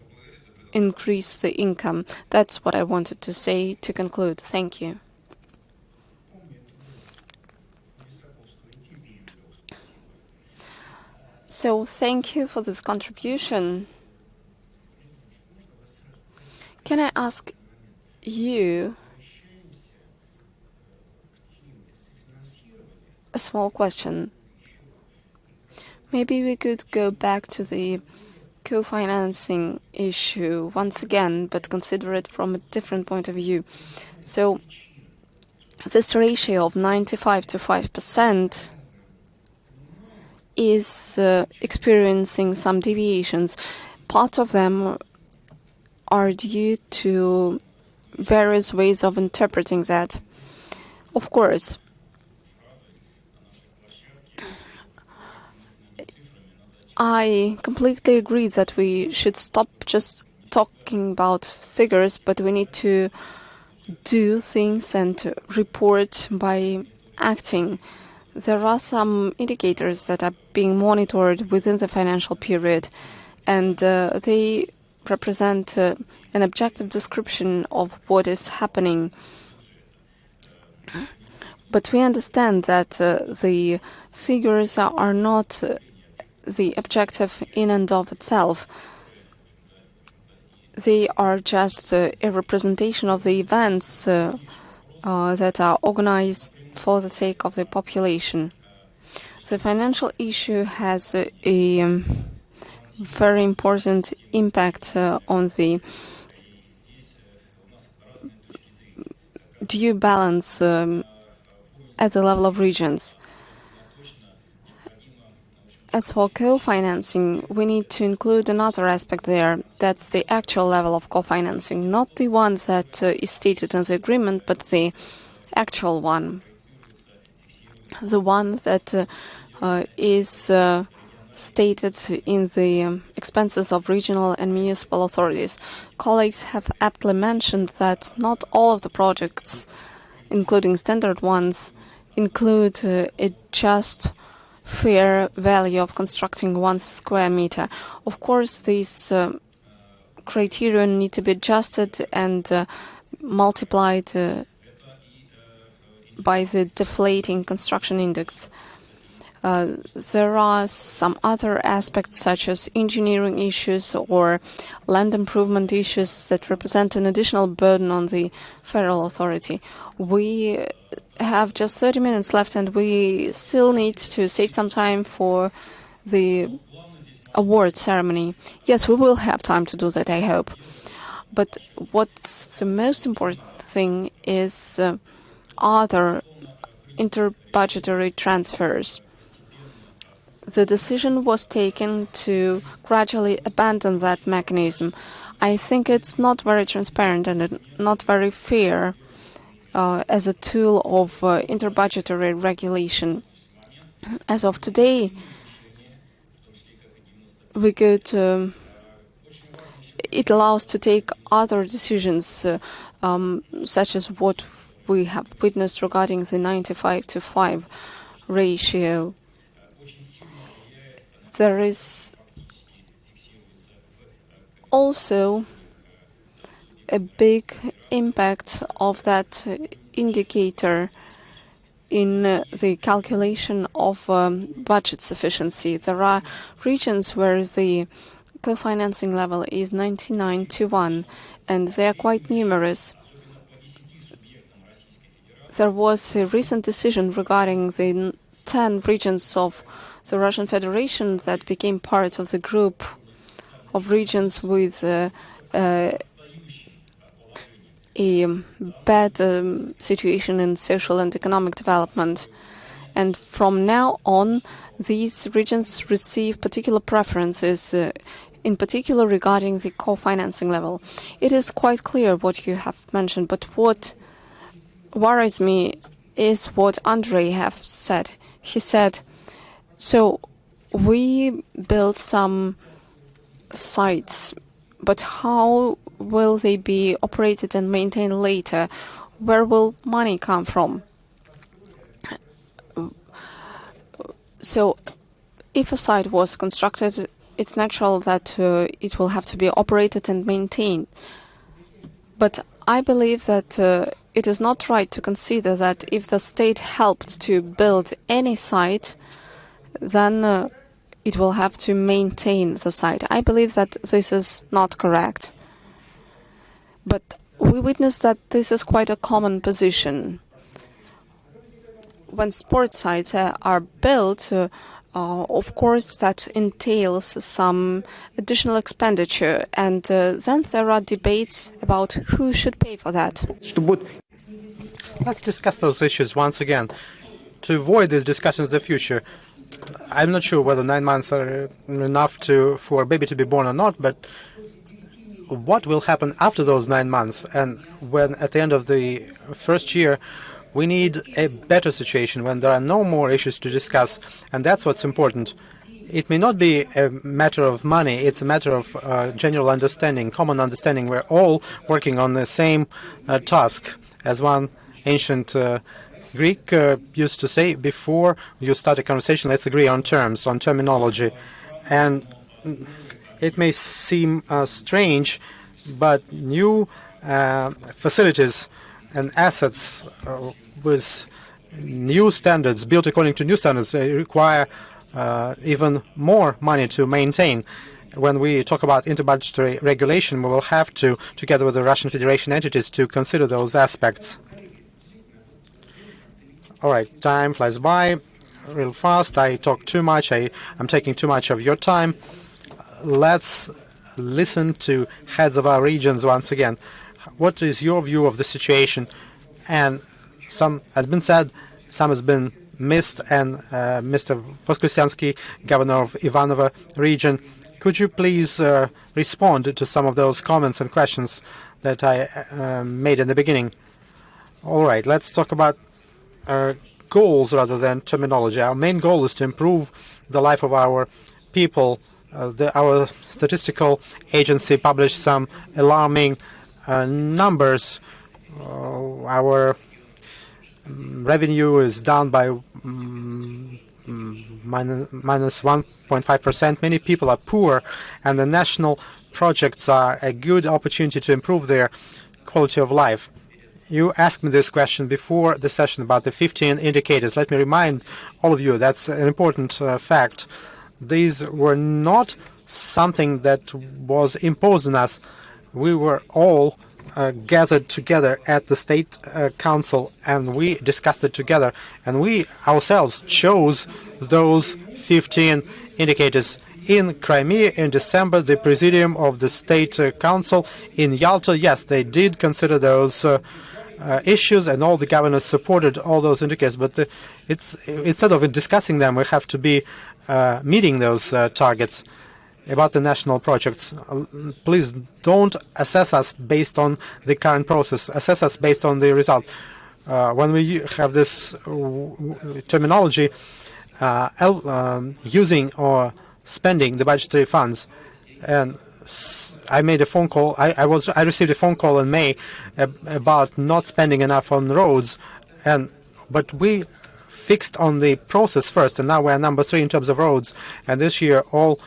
increase the income. That's what I wanted to say to conclude. Thank you. So thank you for this contribution. Can I ask you a small question? Maybe we could go back to the co-financing issue once again, but consider it from a different point of view. So this ratio of 95 to 5% is experiencing some deviations. Part of them are due to various ways of interpreting that. Of course, I completely agree that we should stop just talking about figures, but we need to do things and to report by acting. There are some indicators that are being monitored within the financial period, and they represent an objective description of what is happening. But we understand that the figures are not the objective in and of itself. They are just a representation of the events that are organized for the sake of the population. The financial issue has a very important impact on the due balance at the level of regions. As for co-financing, we need to include another aspect there. That's the actual level of co-financing, not the one that is stated in the agreement, but the actual one. The one that is stated in the expenses of regional and municipal authorities. Colleagues have aptly mentioned that not all of the projects, including standard ones, include a just fair value of constructing 1 square meter. Of course, these criteria need to be adjusted and multiplied by the deflating construction index. There are some other aspects such as engineering issues or land improvement issues that represent an additional burden on the federal authority. We have just 30 minutes left and we still need to save some time for the award ceremony. Yes, we will have time to do that, I hope. But what's the most important thing is other interbudgetary transfers. The decision was taken to gradually abandon that mechanism. I think it's not very transparent and not very fair as a tool of interbudgetary regulation. As of today, we could it allows to take other decisions, such as what we have witnessed regarding the 95:5 ratio. There is also a big impact of that indicator in the calculation of budget sufficiency. There are regions where the co-financing level is 99:1, and they are quite numerous. There was a recent decision regarding the 10 regions of the Russian Federation that became part of the group of regions with a bad situation in social and economic development. And from now on, these regions receive particular preferences, in particular regarding the co-financing level. It is quite clear what you have mentioned, but what worries me is what Andrei have said. He said, so we built some sites, but how will they be operated and maintained later? Where will money come from? So if a site was constructed, it's natural that it will have to be operated and maintained. But I believe that it is not right to consider that if the state helped to build any site, then it will have to maintain the site. I believe that this is not correct. But we witness that this is quite a common position. When sports sites are built, of course, that entails some additional expenditure, and then there are debates about who should pay for that. Let's discuss those issues once again. To avoid these discussions in the future, I'm not sure whether 9 months are enough for a baby to be born or not, but what will happen after those 9 months, and when at the end of the first year we need a better situation, when there are no more issues to discuss, and that's what's important. It may not be a matter of money, it's a matter of general understanding, common understanding. We're all working on the same task. As one ancient Greek used to say, before you start a conversation, let's agree on terms, on terminology. And it may seem strange, but new facilities and assets with new standards, built according to new standards, require even more money to maintain. When we talk about interbudgetary regulation, we will have to, together with the Russian Federation entities, to consider those aspects. All right, time flies by real fast. I talk too much. I'm taking too much of your time. Let's listen to heads of our regions once again. What is your view of the situation? And some has been said, some has been missed, and Mr. Voskresensky, governor of Ivanovo region, could you please respond to some of those comments and questions that I made in the beginning? All right, let's talk about goals rather than terminology. Our main goal is to improve the life of our people. Our statistical agency published some alarming numbers. Our revenue is down by minus 1.5%. Many people are poor, and the national projects are a good opportunity to improve their quality of life. You asked me this question before the session about the 15 indicators. Let me remind all of you that's an important fact. These were not something that was imposed on us. We were all gathered together at the State Council, and we discussed it together, and we ourselves chose those 15 indicators. In Crimea in December, the Presidium of the State Council in Yalta, yes, they did consider those issues, and all the governors supported all those indicators. But instead of discussing them, we have to be meeting those targets. About the national projects, please don't assess us based on the current process. Assess us based on the result. When we have this terminology, using or spending the budgetary funds, and I made a phone call. I received a phone call in May about not spending enough on roads, but we fixed on the process first, and now we are number 3 in terms of roads. And this year, all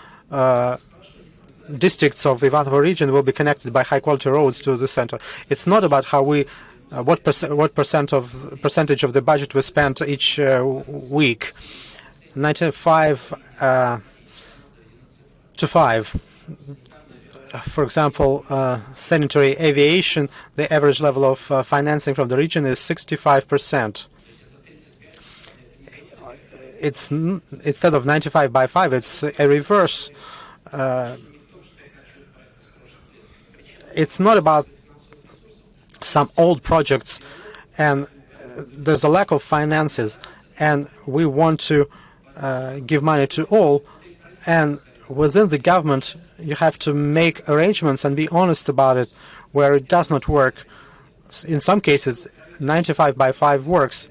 districts of Ivanovo region will be connected by high-quality roads to the center. It's not about how we, what percentage of the budget we spent each week. 95 to 5. For example, sanitary aviation, the average level of financing from the region is 65%. It's instead of 95 by 5, it's a reverse. It's not about some old projects, and there's a lack of finances, and we want to give money to all. And within the government, you have to make arrangements and be honest about it, where it does not work. In some cases, 95 by 5 works.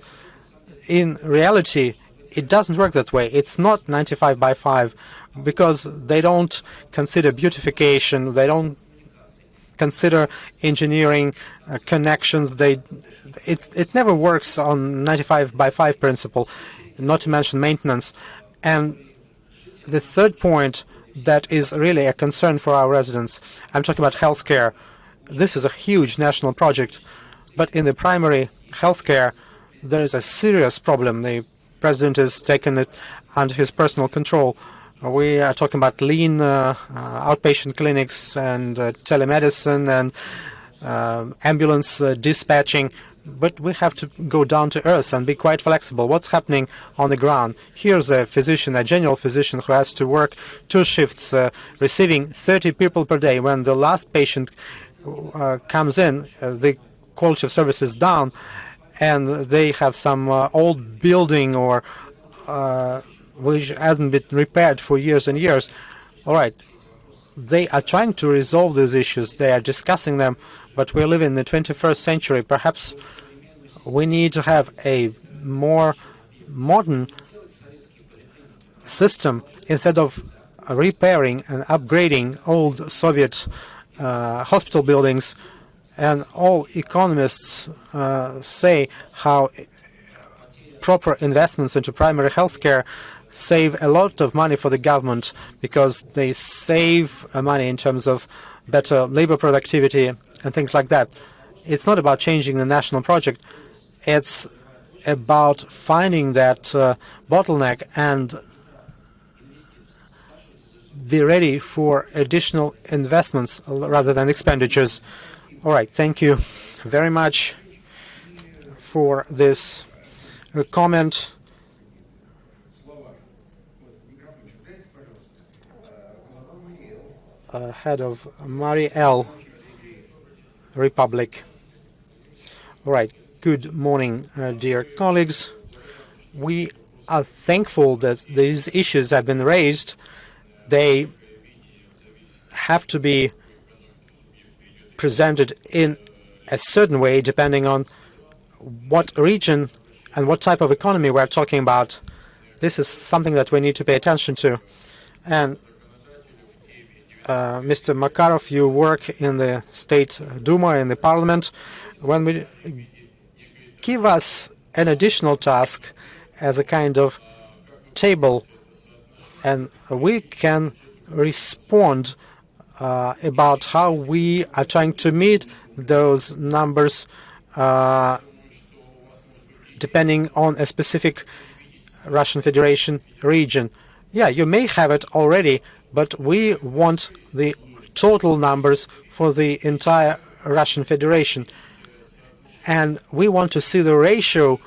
In reality, it doesn't work that way. It's not 95 by 5 because they don't consider beautification. They don't consider engineering connections. It never works on 95 by 5 principle, not to mention maintenance. And the third point that is really a concern for our residents, I'm talking about healthcare. This is a huge national project, but in the primary healthcare, there is a serious problem. The President has taken it under his personal control. We are talking about lean outpatient clinics and telemedicine and ambulance dispatching, but we have to go down to earth and be quite flexible. What's happening on the ground? Here's a physician, a general physician, who has to work 2 shifts, receiving 30 people per day. When the last patient comes in, the quality of service is down, and they have some old building or which hasn't been repaired for years and years. All right, they are trying to resolve these issues. They are discussing them, but we live in the 21st century. Perhaps we need to have a more modern system instead of repairing and upgrading old Soviet hospital buildings. And all economists say how proper investments into primary health care save a lot of money for the government, because they save money in terms of better labor productivity and things like that. It's not about changing the national project. It's about finding that bottleneck and be ready for additional investments rather than expenditures. All right, thank you very much for this comment. Head of Mariel Republic. All right, good morning, dear colleagues. We are thankful that these issues have been raised. They have to be presented in a certain way depending on what region and what type of economy we're talking about. This is something that we need to pay attention to. And Mr. Makarov, you work in the State Duma, in the Parliament. When we give us an additional task as a kind of table, and we can respond about how we are trying to meet those numbers depending on a specific Russian Federation region. Yeah, you may have it already, but we want the total numbers for the entire Russian Federation. And we want to see the ratio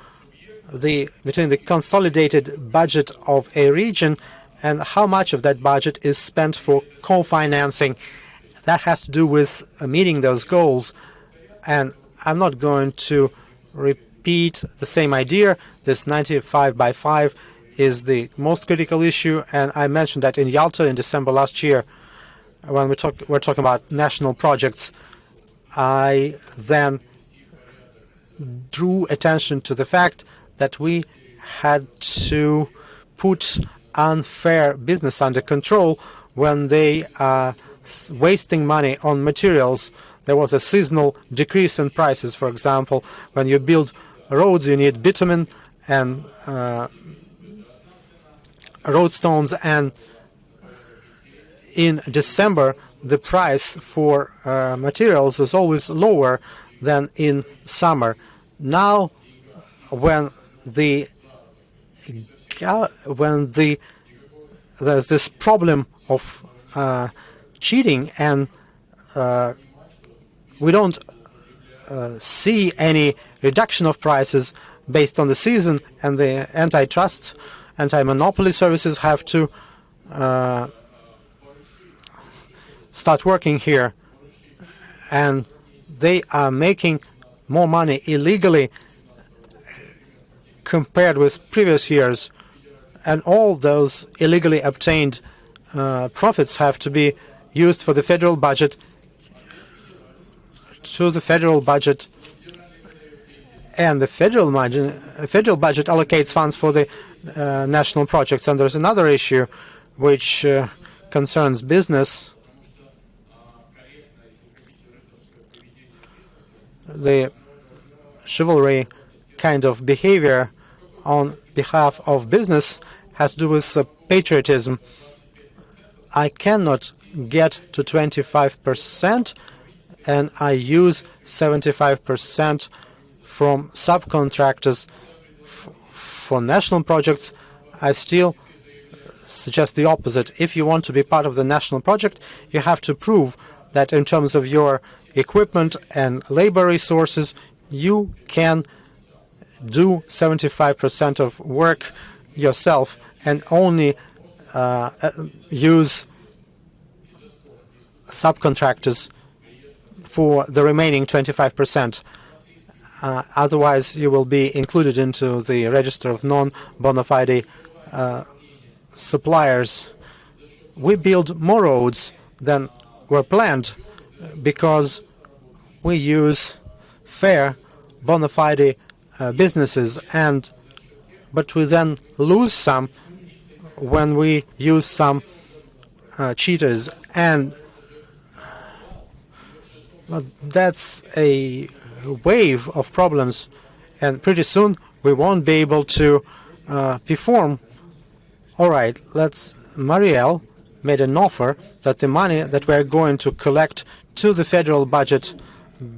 between the consolidated budget of a region and how much of that budget is spent for co-financing. That has to do with meeting those goals. And I'm not going to repeat the same idea. This 95/5 is the most critical issue, and I mentioned that in Yalta in December last year, when we're talking about national projects. I then drew attention to the fact that we had to put unfair business under control when they are wasting money on materials. There was a seasonal decrease in prices. For example, when you build roads, you need bitumen and road stones, and in December the price for materials is always lower than in summer. Now, when there's this problem of cheating, and we don't see any reduction of prices based on the season, and the antitrust, anti-monopoly services have to start working here, and they are making more money illegally compared with previous years, and all those illegally obtained profits have to be used for the federal budget, to the federal budget, and the federal budget allocates funds for the national projects. And there's another issue which concerns business. The chivalry kind of behavior on behalf of business has to do with patriotism. I cannot get to 25%, and I use 75% from subcontractors for national projects. I still suggest the opposite. If you want to be part of the national project, you have to prove that in terms of your equipment and labor resources, you can do 75% of work yourself and only use subcontractors for the remaining 25%. Otherwise, you will be included into the register of non-bona fide suppliers. We build more roads than were planned because we use fair bona fide businesses, but we then lose some when we use some cheaters, and that's a wave of problems, and pretty soon we won't be able to perform. All right, Marielle made an offer that the money that we're going to collect to the federal budget,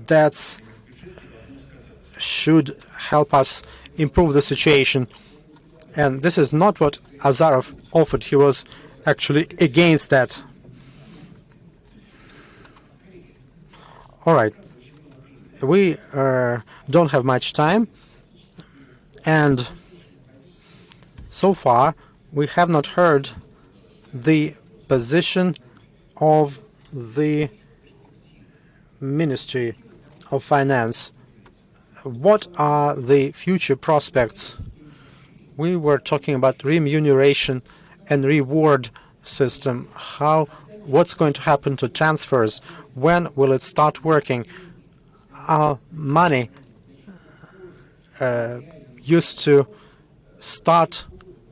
that should help us improve the situation. And this is not what Azarov offered. He was actually against that. All right. We don't have much time, and so far we have not heard the position of the Ministry of Finance. What are the future prospects? We were talking about remuneration and reward system. What's going to happen to transfers? When will it start working? Our money used to start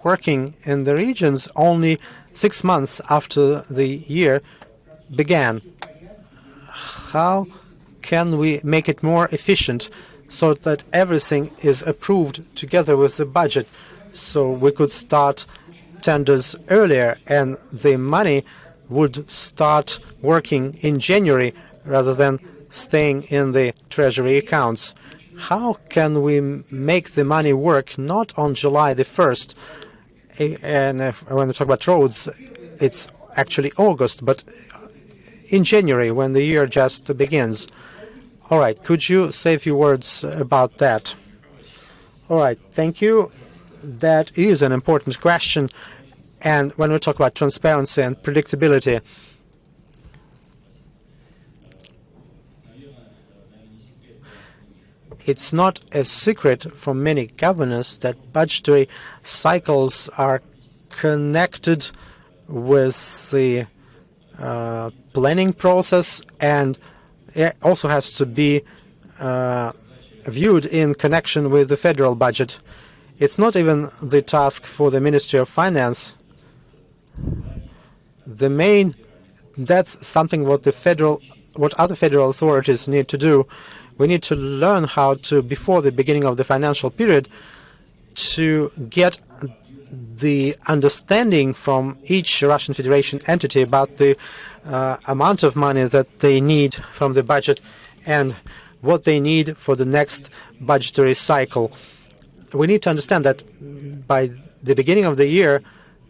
working in the regions only 6 months after the year began. How can we make it more efficient so that everything is approved together with the budget, so we could start tenders earlier and the money would start working in January rather than staying in the treasury accounts? How can we make the money work not on July the 1st? And when we talk about roads, it's actually August, but in January, when the year just begins. All right, could you say a few words about that? All right, thank you. That is an important question. And when we talk about transparency and predictability, it's not a secret from many governors that budgetary cycles are connected with the planning process, and it also has to be viewed in connection with the federal budget. It's not even the task for the Ministry of Finance. That's something what other federal authorities need to do. We need to learn how to, before the beginning of the financial period, to get the understanding from each Russian Federation entity about the amount of money that they need from the budget and what they need for the next budgetary cycle. We need to understand that by the beginning of the year,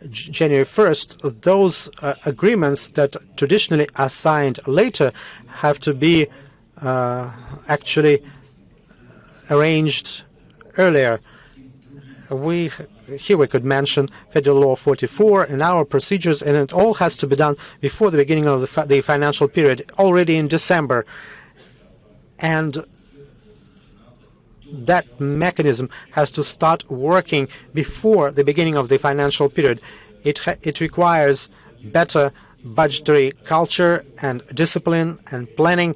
January 1st, those agreements that traditionally are signed later have to be actually arranged earlier. Here we could mention Federal Law 44 and our procedures, and it all has to be done before the beginning of the financial period, already in December. And that mechanism has to start working before the beginning of the financial period. It requires better budgetary culture and discipline and planning,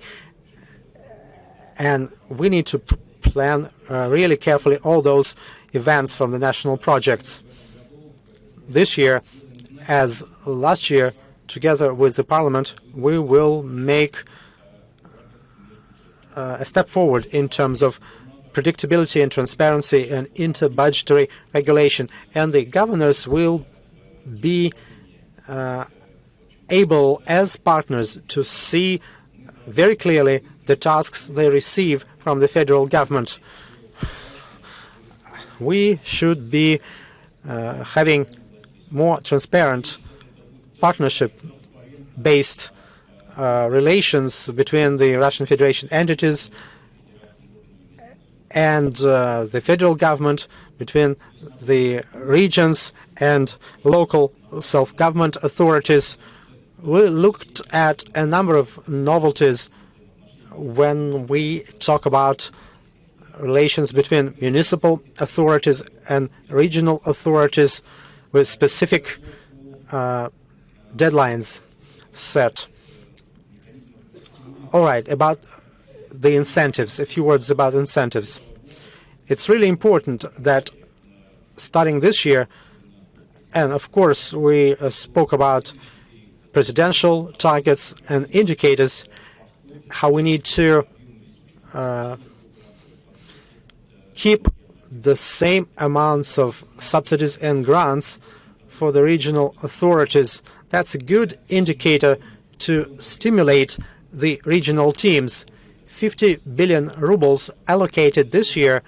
and we need to plan really carefully all those events from the national projects. This year, as last year, together with the Parliament, we will make a step forward in terms of predictability and transparency and inter-budgetary regulation, and the governors will be able as partners to see very clearly the tasks they receive from the federal government. We should be having more transparent partnership-based relations between the Russian Federation entities and the federal government, between the regions and local self-government authorities. We looked at a number of novelties when we talk about relations between municipal authorities and regional authorities with specific deadlines set. All right, about the incentives, a few words about incentives. It's really important that starting this year, and of course we spoke about presidential targets and indicators, how we need to keep the same amounts of subsidies and grants for the regional authorities. That's a good indicator to stimulate the regional teams. 50 billion rubles allocated this year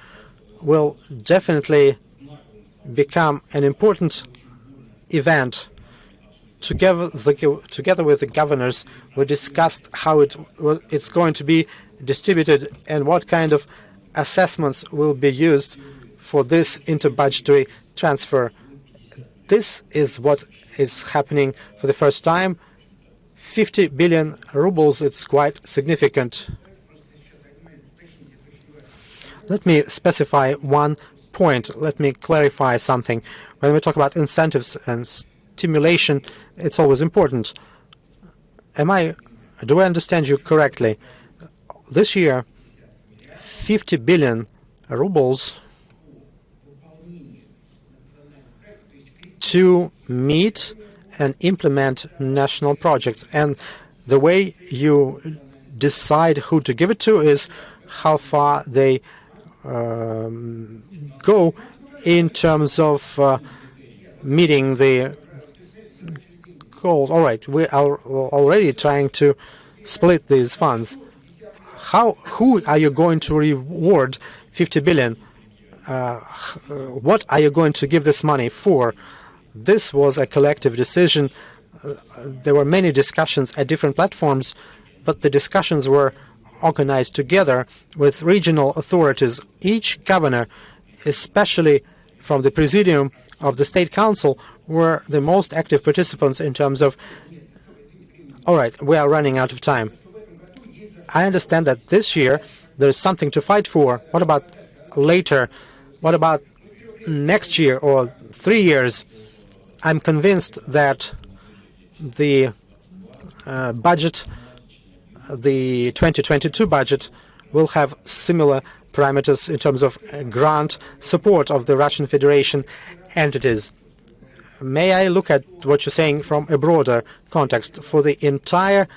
will definitely become an important event. Together with the governors, we discussed how it's going to be distributed and what kind of assessments will be used for this interbudgetary transfer. This is what is happening for the first time. 50 billion rubles, it's quite significant. Let me specify one point. Let me clarify something. When we talk about incentives and stimulation, it's always important. Do I understand you correctly? This year, 50 billion rubles to meet and implement national projects. And the way you decide who to give it to is how far they go in terms of meeting the goals. All right, we are already trying to split these funds. Who are you going to reward 50 billion? What are you going to give this money for? This was a collective decision. There were many discussions at different platforms, but the discussions were organized together with regional authorities. Each governor, especially from the Presidium of the State Council, were the most active participants in terms of, all right, we are running out of time. I understand that this year there is something to fight for. What about later? What about next year or 3 years? I'm convinced that the budget, the 2022 budget, will have similar parameters in terms of grant support of the Russian Federation entities. May I look at what you're saying from a broader context? For the entire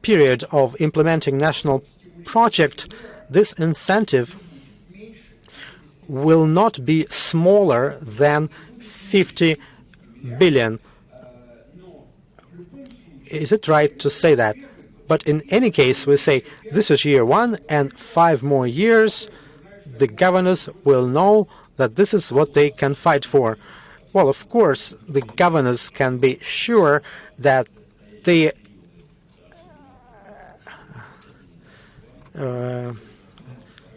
period of implementing national project, this incentive will not be smaller than 50 billion. Is it right to say that? But in any case, we say this is year 1 and 5 more years, the governors will know that this is what they can fight for. Well, of course, the governors can be sure that the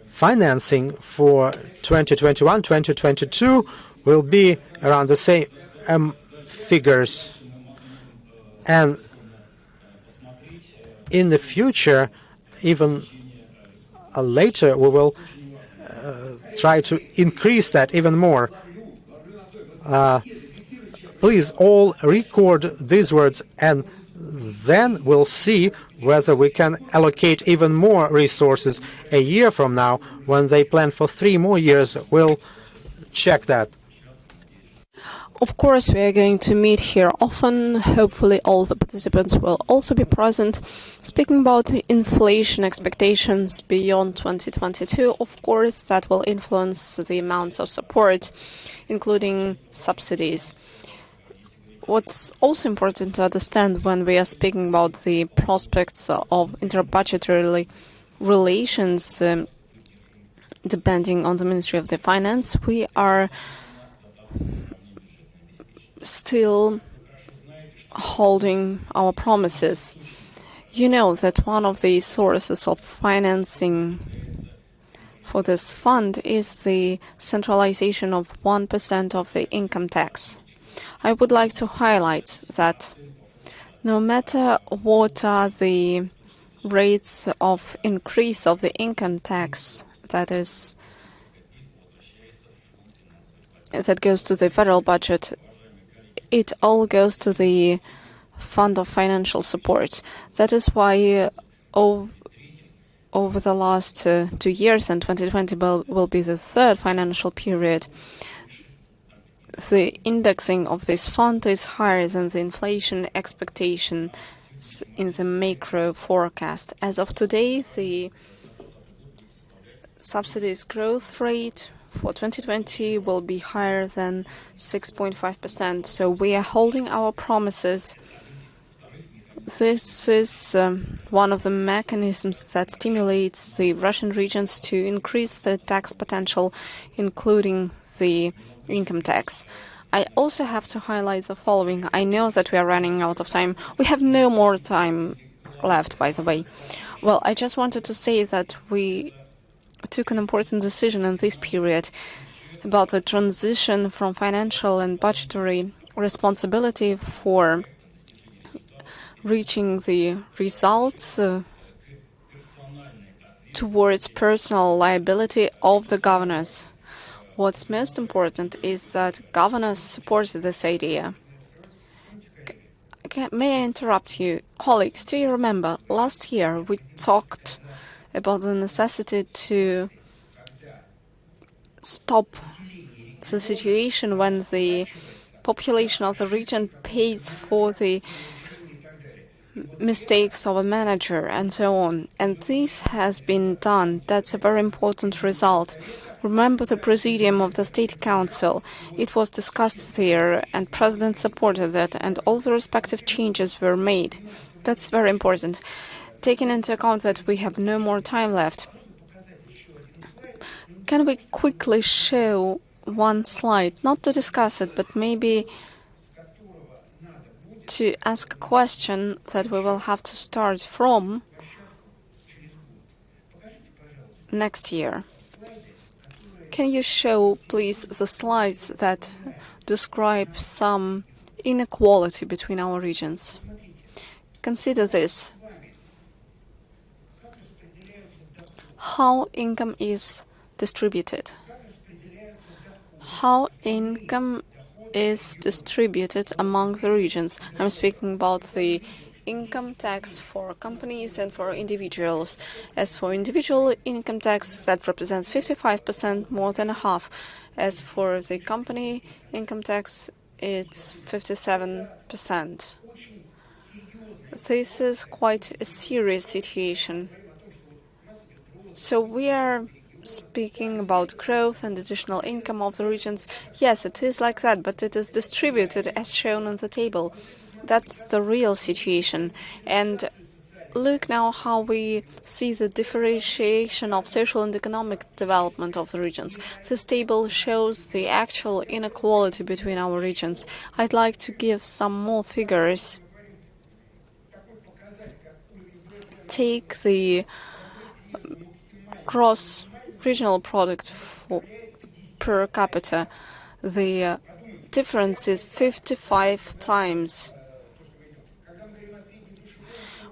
financing for 2021-2022 will be around the same figures. And in the future, even later, we will try to increase that even more. Please all record these words, and then we'll see whether we can allocate even more resources a year from now. When they plan for 3 more years, we'll check that. Of course, we are going to meet here often. Hopefully, all the participants will also be present. Speaking about the inflation expectations beyond 2022, of course, that will influence the amounts of support, including subsidies. What's also important to understand when we are speaking about the prospects of interbudgetary relations, depending on the Ministry of the Finance, we are still holding our promises. You know that one of the sources of financing for this fund is the centralization of 1% of the income tax. I would like to highlight that no matter what are the rates of increase of the income tax that goes to the federal budget, it all goes to the Fund of Financial Support. That is why over the last 2 years, and 2020 will be the 3rd financial period, the indexing of this fund is higher than the inflation expectation in the macro forecast. As of today, the subsidies growth rate for 2020 will be higher than 6.5%. So we are holding our promises. This is one of the mechanisms that stimulates the Russian regions to increase the tax potential, including the income tax. I also have to highlight the following. I know that we are running out of time. We have no more time left, by the way. Well, I just wanted to say that we took an important decision in this period about the transition from financial and budgetary responsibility for reaching the results towards personal liability of the governors. What's most important is that governors support this idea. May I interrupt you? Colleagues, do you remember last year we talked about the necessity to stop the situation when the population of the region pays for the mistakes of a manager and so on. And this has been done. That's a very important result. Remember the Presidium of the State Council. It was discussed there, and President supported it, and all the respective changes were made. That's very important. Taking into account that we have no more time left, can we quickly show one slide, not to discuss it, but maybe to ask a question that we will have to start from next year? Can you show, please, the slides that describe some inequality between our regions? Consider this. How income is distributed. How income is distributed among the regions. I'm speaking about the income tax for companies and for individuals. As for individual income tax, that represents 55%, more than a half. As for the company income tax, it's 57%. This is quite a serious situation. So we are speaking about growth and additional income of the regions. Yes, it is like that, but it is distributed as shown on the table. That's the real situation. And look now how we see the differentiation of social and economic development of the regions. This table shows the actual inequality between our regions. I'd like to give some more figures. Take the gross regional product per capita. The difference is 55 times.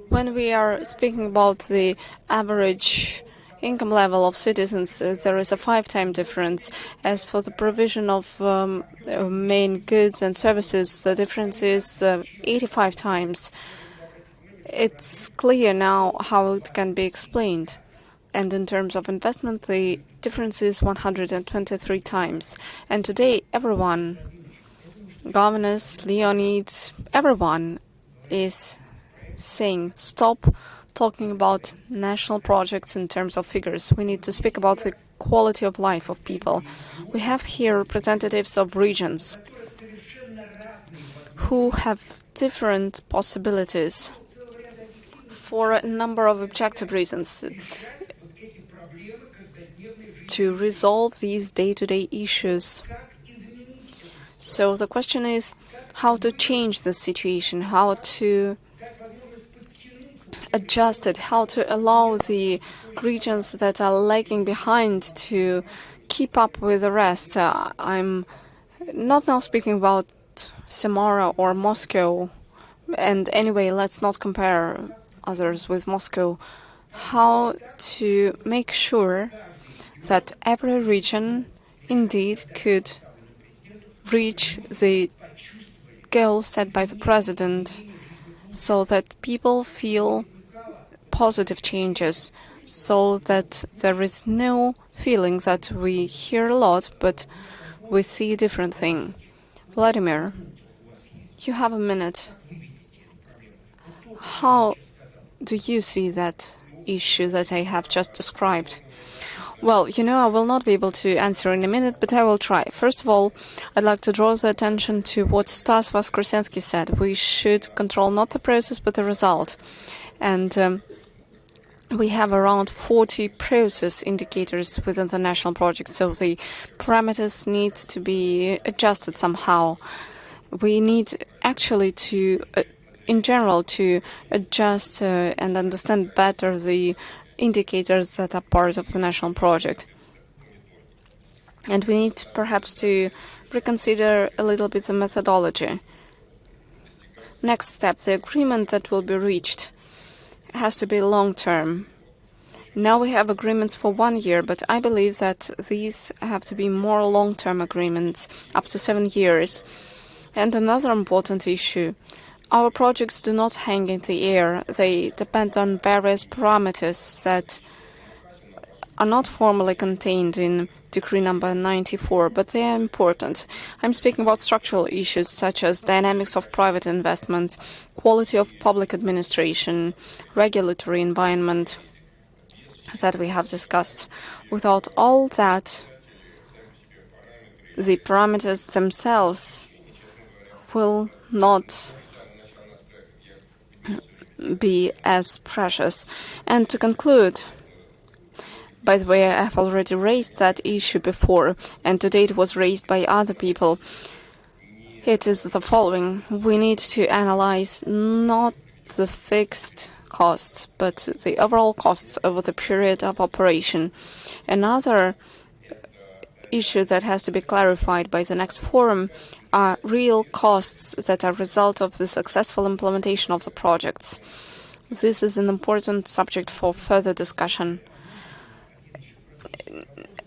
When we are speaking about the average income level of citizens, there is a 5-time difference. As for the provision of main goods and services, the difference is 85 times. It's clear now how it can be explained. And in terms of investment, the difference is 123 times. And today, everyone, governors, Leonids, everyone is saying, stop talking about national projects in terms of figures. We need to speak about the quality of life of people. We have here representatives of regions who have different possibilities for a number of objective reasons to resolve these day-to-day issues. So the question is how to change the situation, how to adjust it, how to allow the regions that are lagging behind to keep up with the rest. I'm not now speaking about Samara or Moscow, and anyway, let's not compare others with Moscow. How to make sure that every region indeed could reach the goal set by the president, so that people feel positive changes, so that there is no feeling that we hear a lot but we see a different thing. Vladimir, you have a minute. How do you see that issue that I have just described? Well, I will not be able to answer in a minute, but I will try. First of all, I'd like to draw the attention to what Stas Voskresensky said. We should control not the process, but the result. And we have around 40 process indicators within the national project, so the parameters need to be adjusted somehow. We need actually to, in general, to adjust and understand better the indicators that are part of the national project. And we need perhaps to reconsider a little bit the methodology. Next step, the agreement that will be reached has to be long-term. Now we have agreements for 1 year, but I believe that these have to be more long-term agreements, up to 7 years. And another important issue, our projects do not hang in the air. They depend on various parameters that are not formally contained in Decree number 94, but they are important. I'm speaking about structural issues such as dynamics of private investment, quality of public administration, regulatory environment that we have discussed. Without all that, the parameters themselves will not be as precious. And to conclude, by the way, I have already raised that issue before, and today it was raised by other people. It is the following. We need to analyze not the fixed costs, but the overall costs over the period of operation. Another issue that has to be clarified by the next forum are real costs that are a result of the successful implementation of the projects. This is an important subject for further discussion.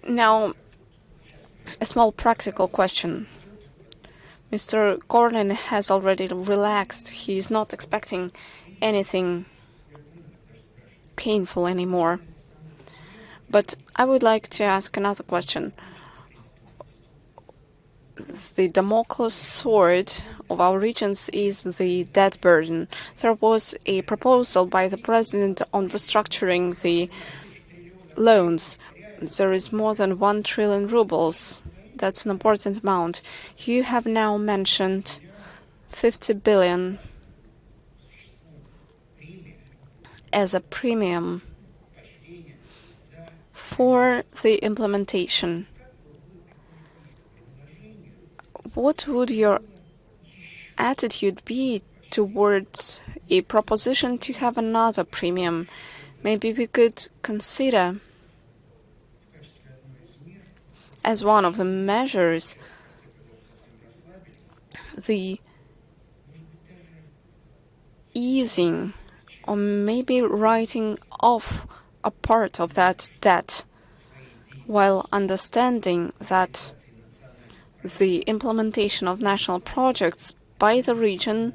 Now, a small practical question. Mr. Cornyn has already relaxed. He is not expecting anything painful anymore. But I would like to ask another question. The Damocles sword of our regions is the debt burden. There was a proposal by the President on restructuring the loans. There is more than 1 trillion rubles. That's an important amount. You have now mentioned 50 billion as a premium for the implementation. What would your attitude be towards a proposition to have another premium? Maybe we could consider as one of the measures the easing or maybe writing off a part of that debt, while understanding that the implementation of national projects by the region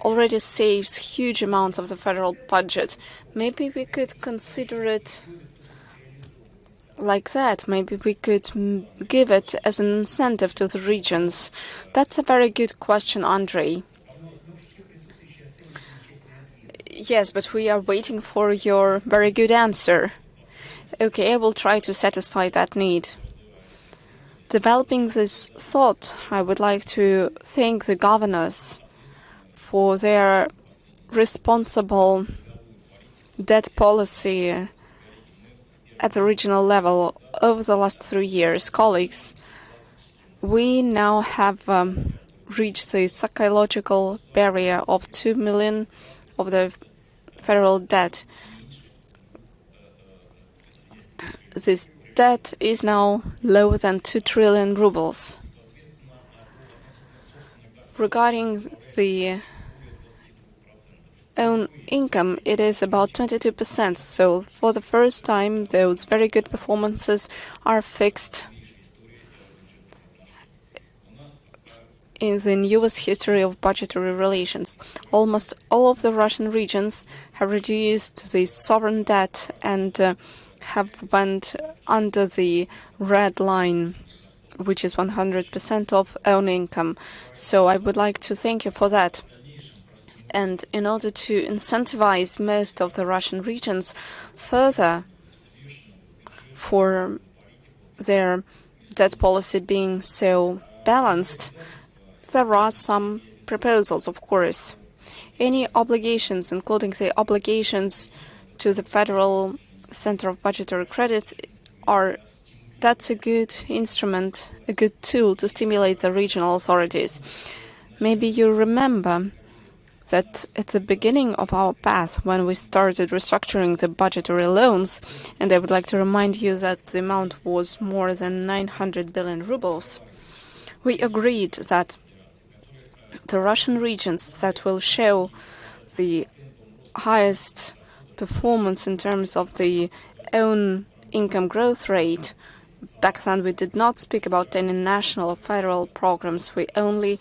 already saves huge amounts of the federal budget. Maybe we could consider it like that. Maybe we could give it as an incentive to the regions. That's a very good question, Andrei. Yes, but we are waiting for your very good answer. Okay, I will try to satisfy that need. Developing this thought, I would like to thank the governors for their responsible debt policy at the regional level over the last 3 years. Colleagues, we now have reached the psychological barrier of 2 million of the federal debt. This debt is now lower than 2 trillion rubles. Regarding the own income, it is about 22%. So for the first time, those very good performances are fixed in the newest history of budgetary relations. Almost all of the Russian regions have reduced the sovereign debt and have went under the red line, which is 100% of own income. So I would like to thank you for that. And in order to incentivize most of the Russian regions further for their debt policy being so balanced, there are some proposals, of course. Any obligations, including the obligations to the Federal Center of Budgetary Credit, that's a good instrument, a good tool to stimulate the regional authorities. Maybe you remember that at the beginning of our path, when we started restructuring the budgetary loans, and I would like to remind you that the amount was more than 900 billion rubles, we agreed that the Russian regions that will show the highest performance in terms of the own income growth rate. Back then we did not speak about any national or federal programs. We only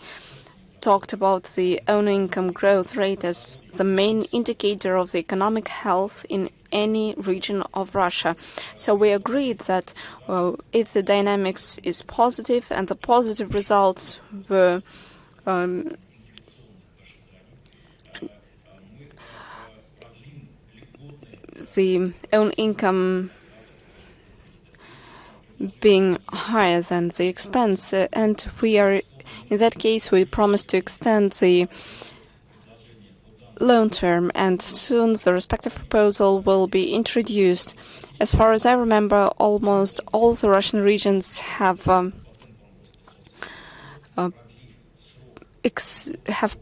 talked about the own income growth rate as the main indicator of the economic health in any region of Russia. So we agreed that if the dynamics is positive and the positive results were the own income being higher than the expense, and we are, in that case, we promised to extend the loan term, and soon the respective proposal will be introduced. As far as I remember, almost all the Russian regions have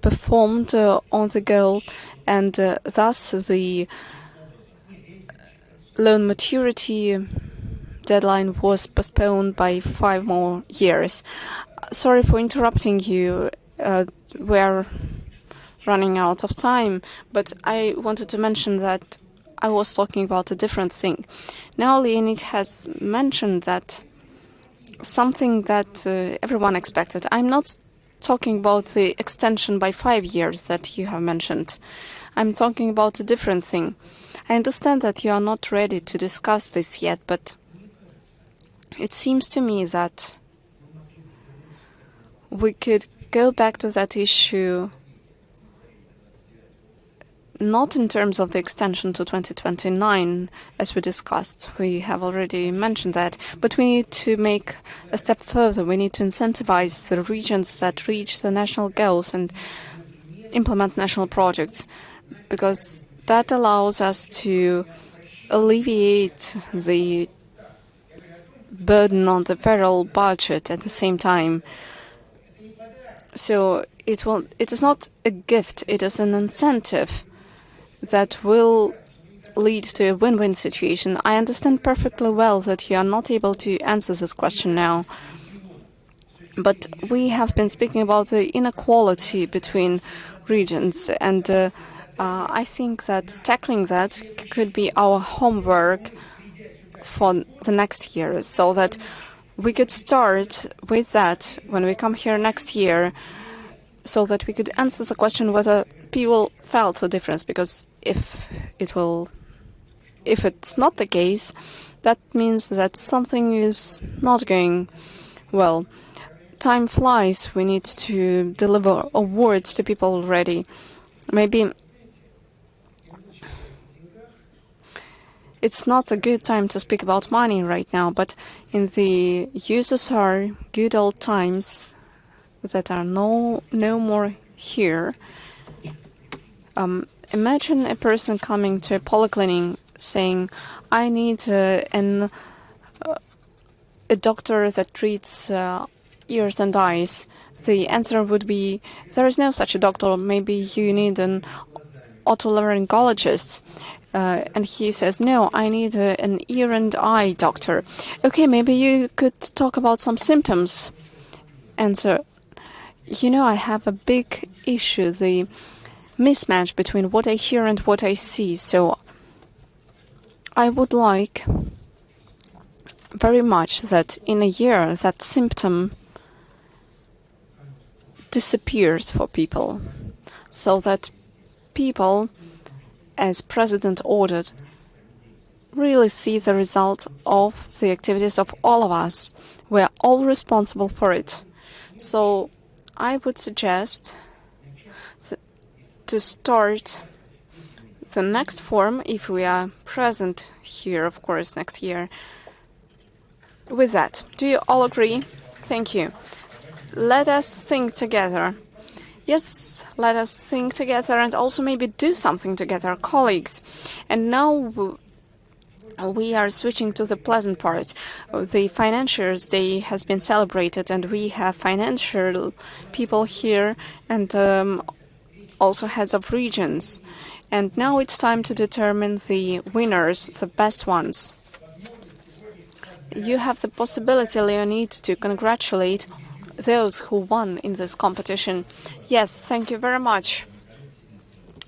performed on the goal, and thus the loan maturity deadline was postponed by 5 more years. Sorry for interrupting you. We're running out of time, but I wanted to mention that I was talking about a different thing. Now Leonid has mentioned that something that everyone expected. I'm not talking about the extension by 5 years that you have mentioned. I'm talking about a different thing. I understand that you are not ready to discuss this yet, but it seems to me that we could go back to that issue not in terms of the extension to 2029, as we discussed. We have already mentioned that. But we need to make a step further. We need to incentivize the regions that reach the national goals and implement national projects, because that allows us to alleviate the burden on the federal budget at the same time. So it is not a gift, it is an incentive that will lead to a win-win situation. I understand perfectly well that you are not able to answer this question now, but we have been speaking about the inequality between regions, and I think that tackling that could be our homework for the next year, so that we could start with that when we come here next year, so that we could answer the question whether people felt the difference. Because if it's not the case, that means that something is not going well. Time flies. We need to deliver awards to people already. Maybe it's not a good time to speak about money right now, but in the USSR good old times that are no more here, imagine a person coming to a polyclinic saying, I need a doctor that treats ears and eyes. The answer would be, there is no such a doctor, maybe you need an otolaryngologist. And he says, no, I need an ear and eye doctor. Okay, maybe you could talk about some symptoms. Answer, I have a big issue, the mismatch between what I hear and what I see. So I would like very much that in a year that symptom disappears for people, so that people, as President ordered, really see the result of the activities of all of us. We're all responsible for it. So I would suggest to start the next forum, if we are present here, of course, next year, with that. Do you all agree? Thank you. Let us think together. Yes, let us think together and also maybe do something together, colleagues. And now we are switching to the pleasant part. The Financiers' Day has been celebrated, and we have financial people here and also heads of regions. And now it's time to determine the winners, the best ones. You have the possibility, Leonid, to congratulate those who won in this competition. Yes, thank you very much.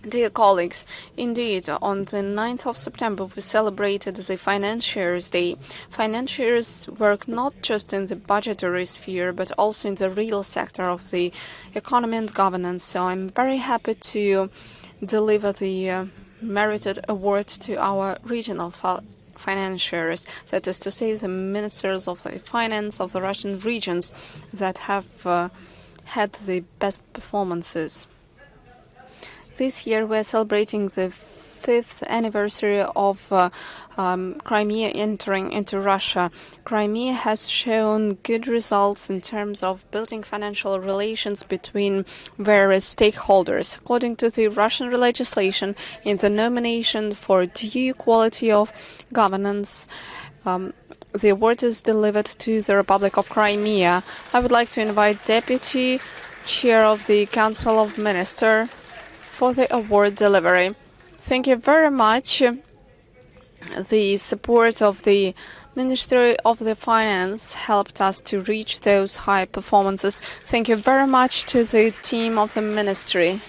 Dear colleagues, indeed, on the 9th of September, we celebrated the Financiers' Day. Financiers work not just in the budgetary sphere, but also in the real sector of the economy and governance. So I'm very happy to deliver the merited award to our regional financiers, that is to say, the ministers of the finance of the Russian regions that have had the best performances. This year we're celebrating the 5th anniversary of Crimea entering into Russia. Crimea has shown good results in terms of building financial relations between various stakeholders. According to the Russian legislation, in the nomination for due quality of governance, the award is delivered to the Republic of Crimea. I would like to invite Deputy Chair of the Council of Ministers for the award delivery. Thank you very much. The support of the Ministry of the Finance helped us to reach those high performances. Thank you very much to the team of the Ministry.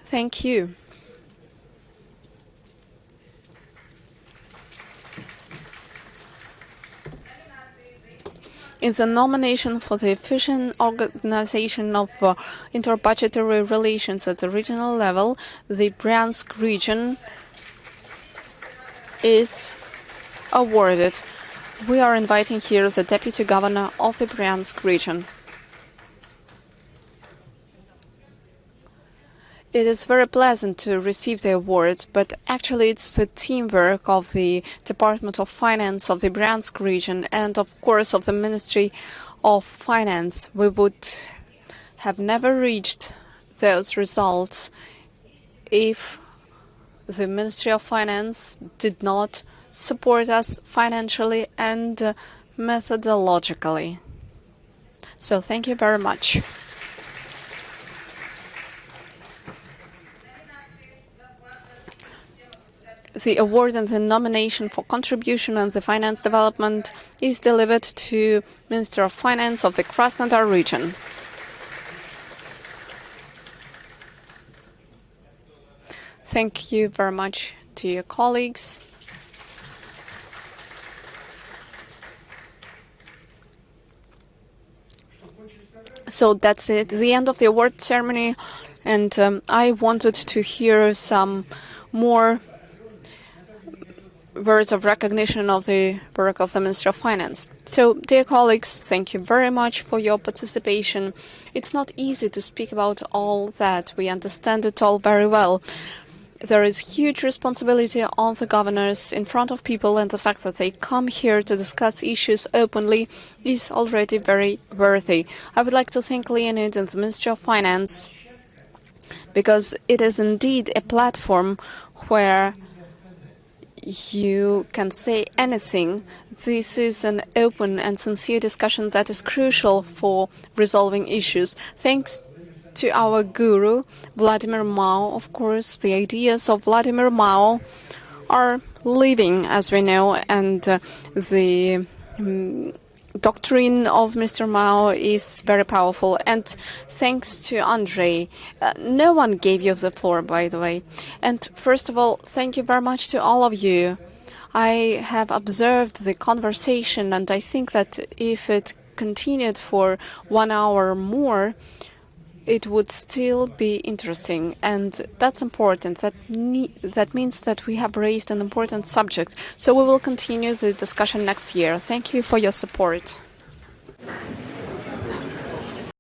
Thank you. In the nomination for the efficient organization of interbudgetary relations at the regional level, the Bryansk region is awarded. We are inviting here the Deputy Governor of the Bryansk region. It is very pleasant to receive the award, but actually it's the teamwork of the Department of Finance of the Bryansk region and, of course, of the Ministry of Finance. We would have never reached those results if the Ministry of Finance did not support us financially and methodologically. So thank you very much. The award and the nomination for contribution on the finance development is delivered to Minister of Finance of the Krasnodar region. Thank you very much, dear colleagues. So that's it, the end of the award ceremony, and I wanted to hear some more words of recognition of the work of the Minister of Finance. So, dear colleagues, thank you very much for your participation. It's not easy to speak about all that. We understand it all very well. There is huge responsibility on the governors in front of people, and the fact that they come here to discuss issues openly is already very worthy. I would like to thank Leonid and the Ministry of Finance, because it is indeed a platform where you can say anything. This is an open and sincere discussion that is crucial for resolving issues. Thanks to our guru, Vladimir Mao, of course, the ideas of Vladimir Mao are living, as we know, and the doctrine of Mr. Mao is very powerful. And thanks to Andrei, no one gave you the floor, by the way. And first of all, thank you very much to all of you. I have observed the conversation, and I think that if it continued for 1 hour more, it would still be interesting, and that's important. That means that we have raised an important subject. So we will continue the discussion next year. Thank you for your support.